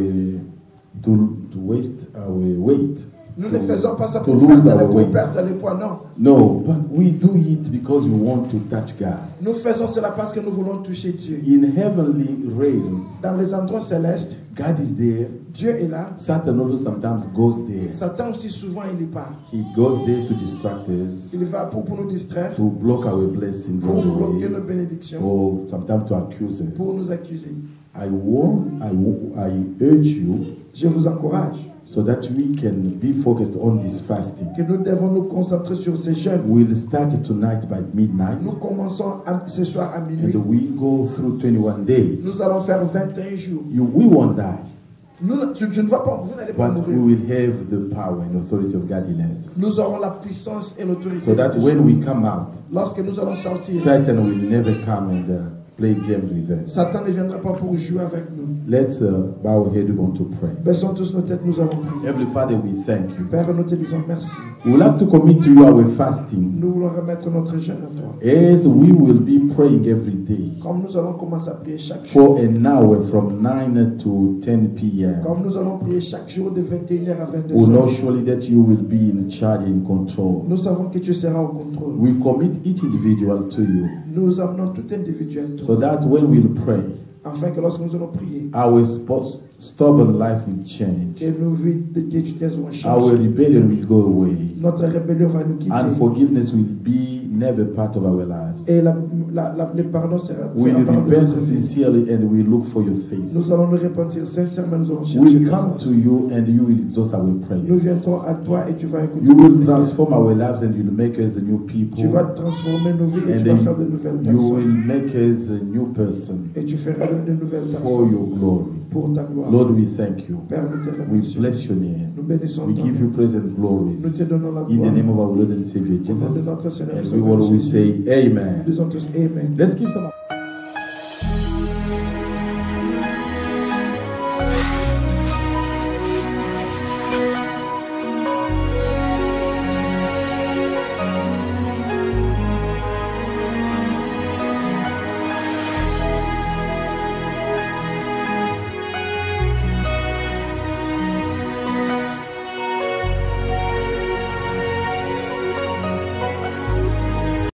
weight. Nous ne faisons pas ça to pour lose perdre our le weight. poids, non. No, but we do it because we want to touch God. Nous faisons cela parce que nous voulons toucher Dieu. In heavenly realm, Dans les endroits célestes, God is there. Dieu est là. Satan also sometimes goes there. Satan aussi souvent il y part. He goes there to distract us, Il va pour nous distraire, to block our blessings pour on the bloquer nos way, bénédictions, or sometimes to accuse pour us. nous accuser. I urge you Je vous encourage so that we can be focused on this fasting. que nous devons nous concentrer sur ces jeûnes. We'll start tonight by midnight, Nous commençons ce soir à minuit. and we go through 21 days. Nous allons faire 21 jours. We won't die, Tu ne vas pas, vous n'allez pas but we mourir. will have the power and authority of God in us. Nous aurons la puissance et l'autorité. So that when we come out, Lorsque nous allons sortir, Satan will never come and play games with us. Satan ne viendra pas pour jouer avec nous. Let's bow our head. We want to pray. Baissons tous nos têtes, nous allons prier. Heavenly Father, we thank you. Père, nous te disons merci. We would like to commit to you our fasting, Nous voulons remettre notre jeûne à toi. as we will be praying every day Comme nous allons commencer à prier chaque jour. for an hour from 9 to 10 p.m. Comme nous allons prier chaque jour de 21h à We know 22h. surely that you will be in charge and control. Nous savons que tu seras au contrôle. We commit each individual to you, Nous amenons tout individu à so toi. that when we'll pray, Afin que lorsque nous allons prier, our stubborn life will change. que nos vies de tétutesse vont Our changer. rebellion will go away. Notre rébellion va nous quitter. Unforgiveness will be never part of our lives. Et le pardon sera We fera part de repent notre vie. sincerely and we look for your face. Nous allons nous repentir sincèrement, nous allons chercher We ta come face. to you and you will exhaust our Nous prayers. viendrons à toi et tu vas écouter. You will nos prières. transform our lives and you'll make us a new Tu people. vas transformer nos vies et And tu vas faire de then nouvelles you will personnes. make us a new person Et tu feras de nouvelles for personnes your glory. pour ta gloire. Lord, we thank you. Père, nous te We remercions. bless your name. Nous bénissons We ton give nom. you praise and glory. Nous te donnons la In the gloire. name of our Lord and Savior Au nom de Jesus. notre Seigneur And et we will Sauveur always Jésus. say, Amen. Nous disons tous Amen. Let's give some.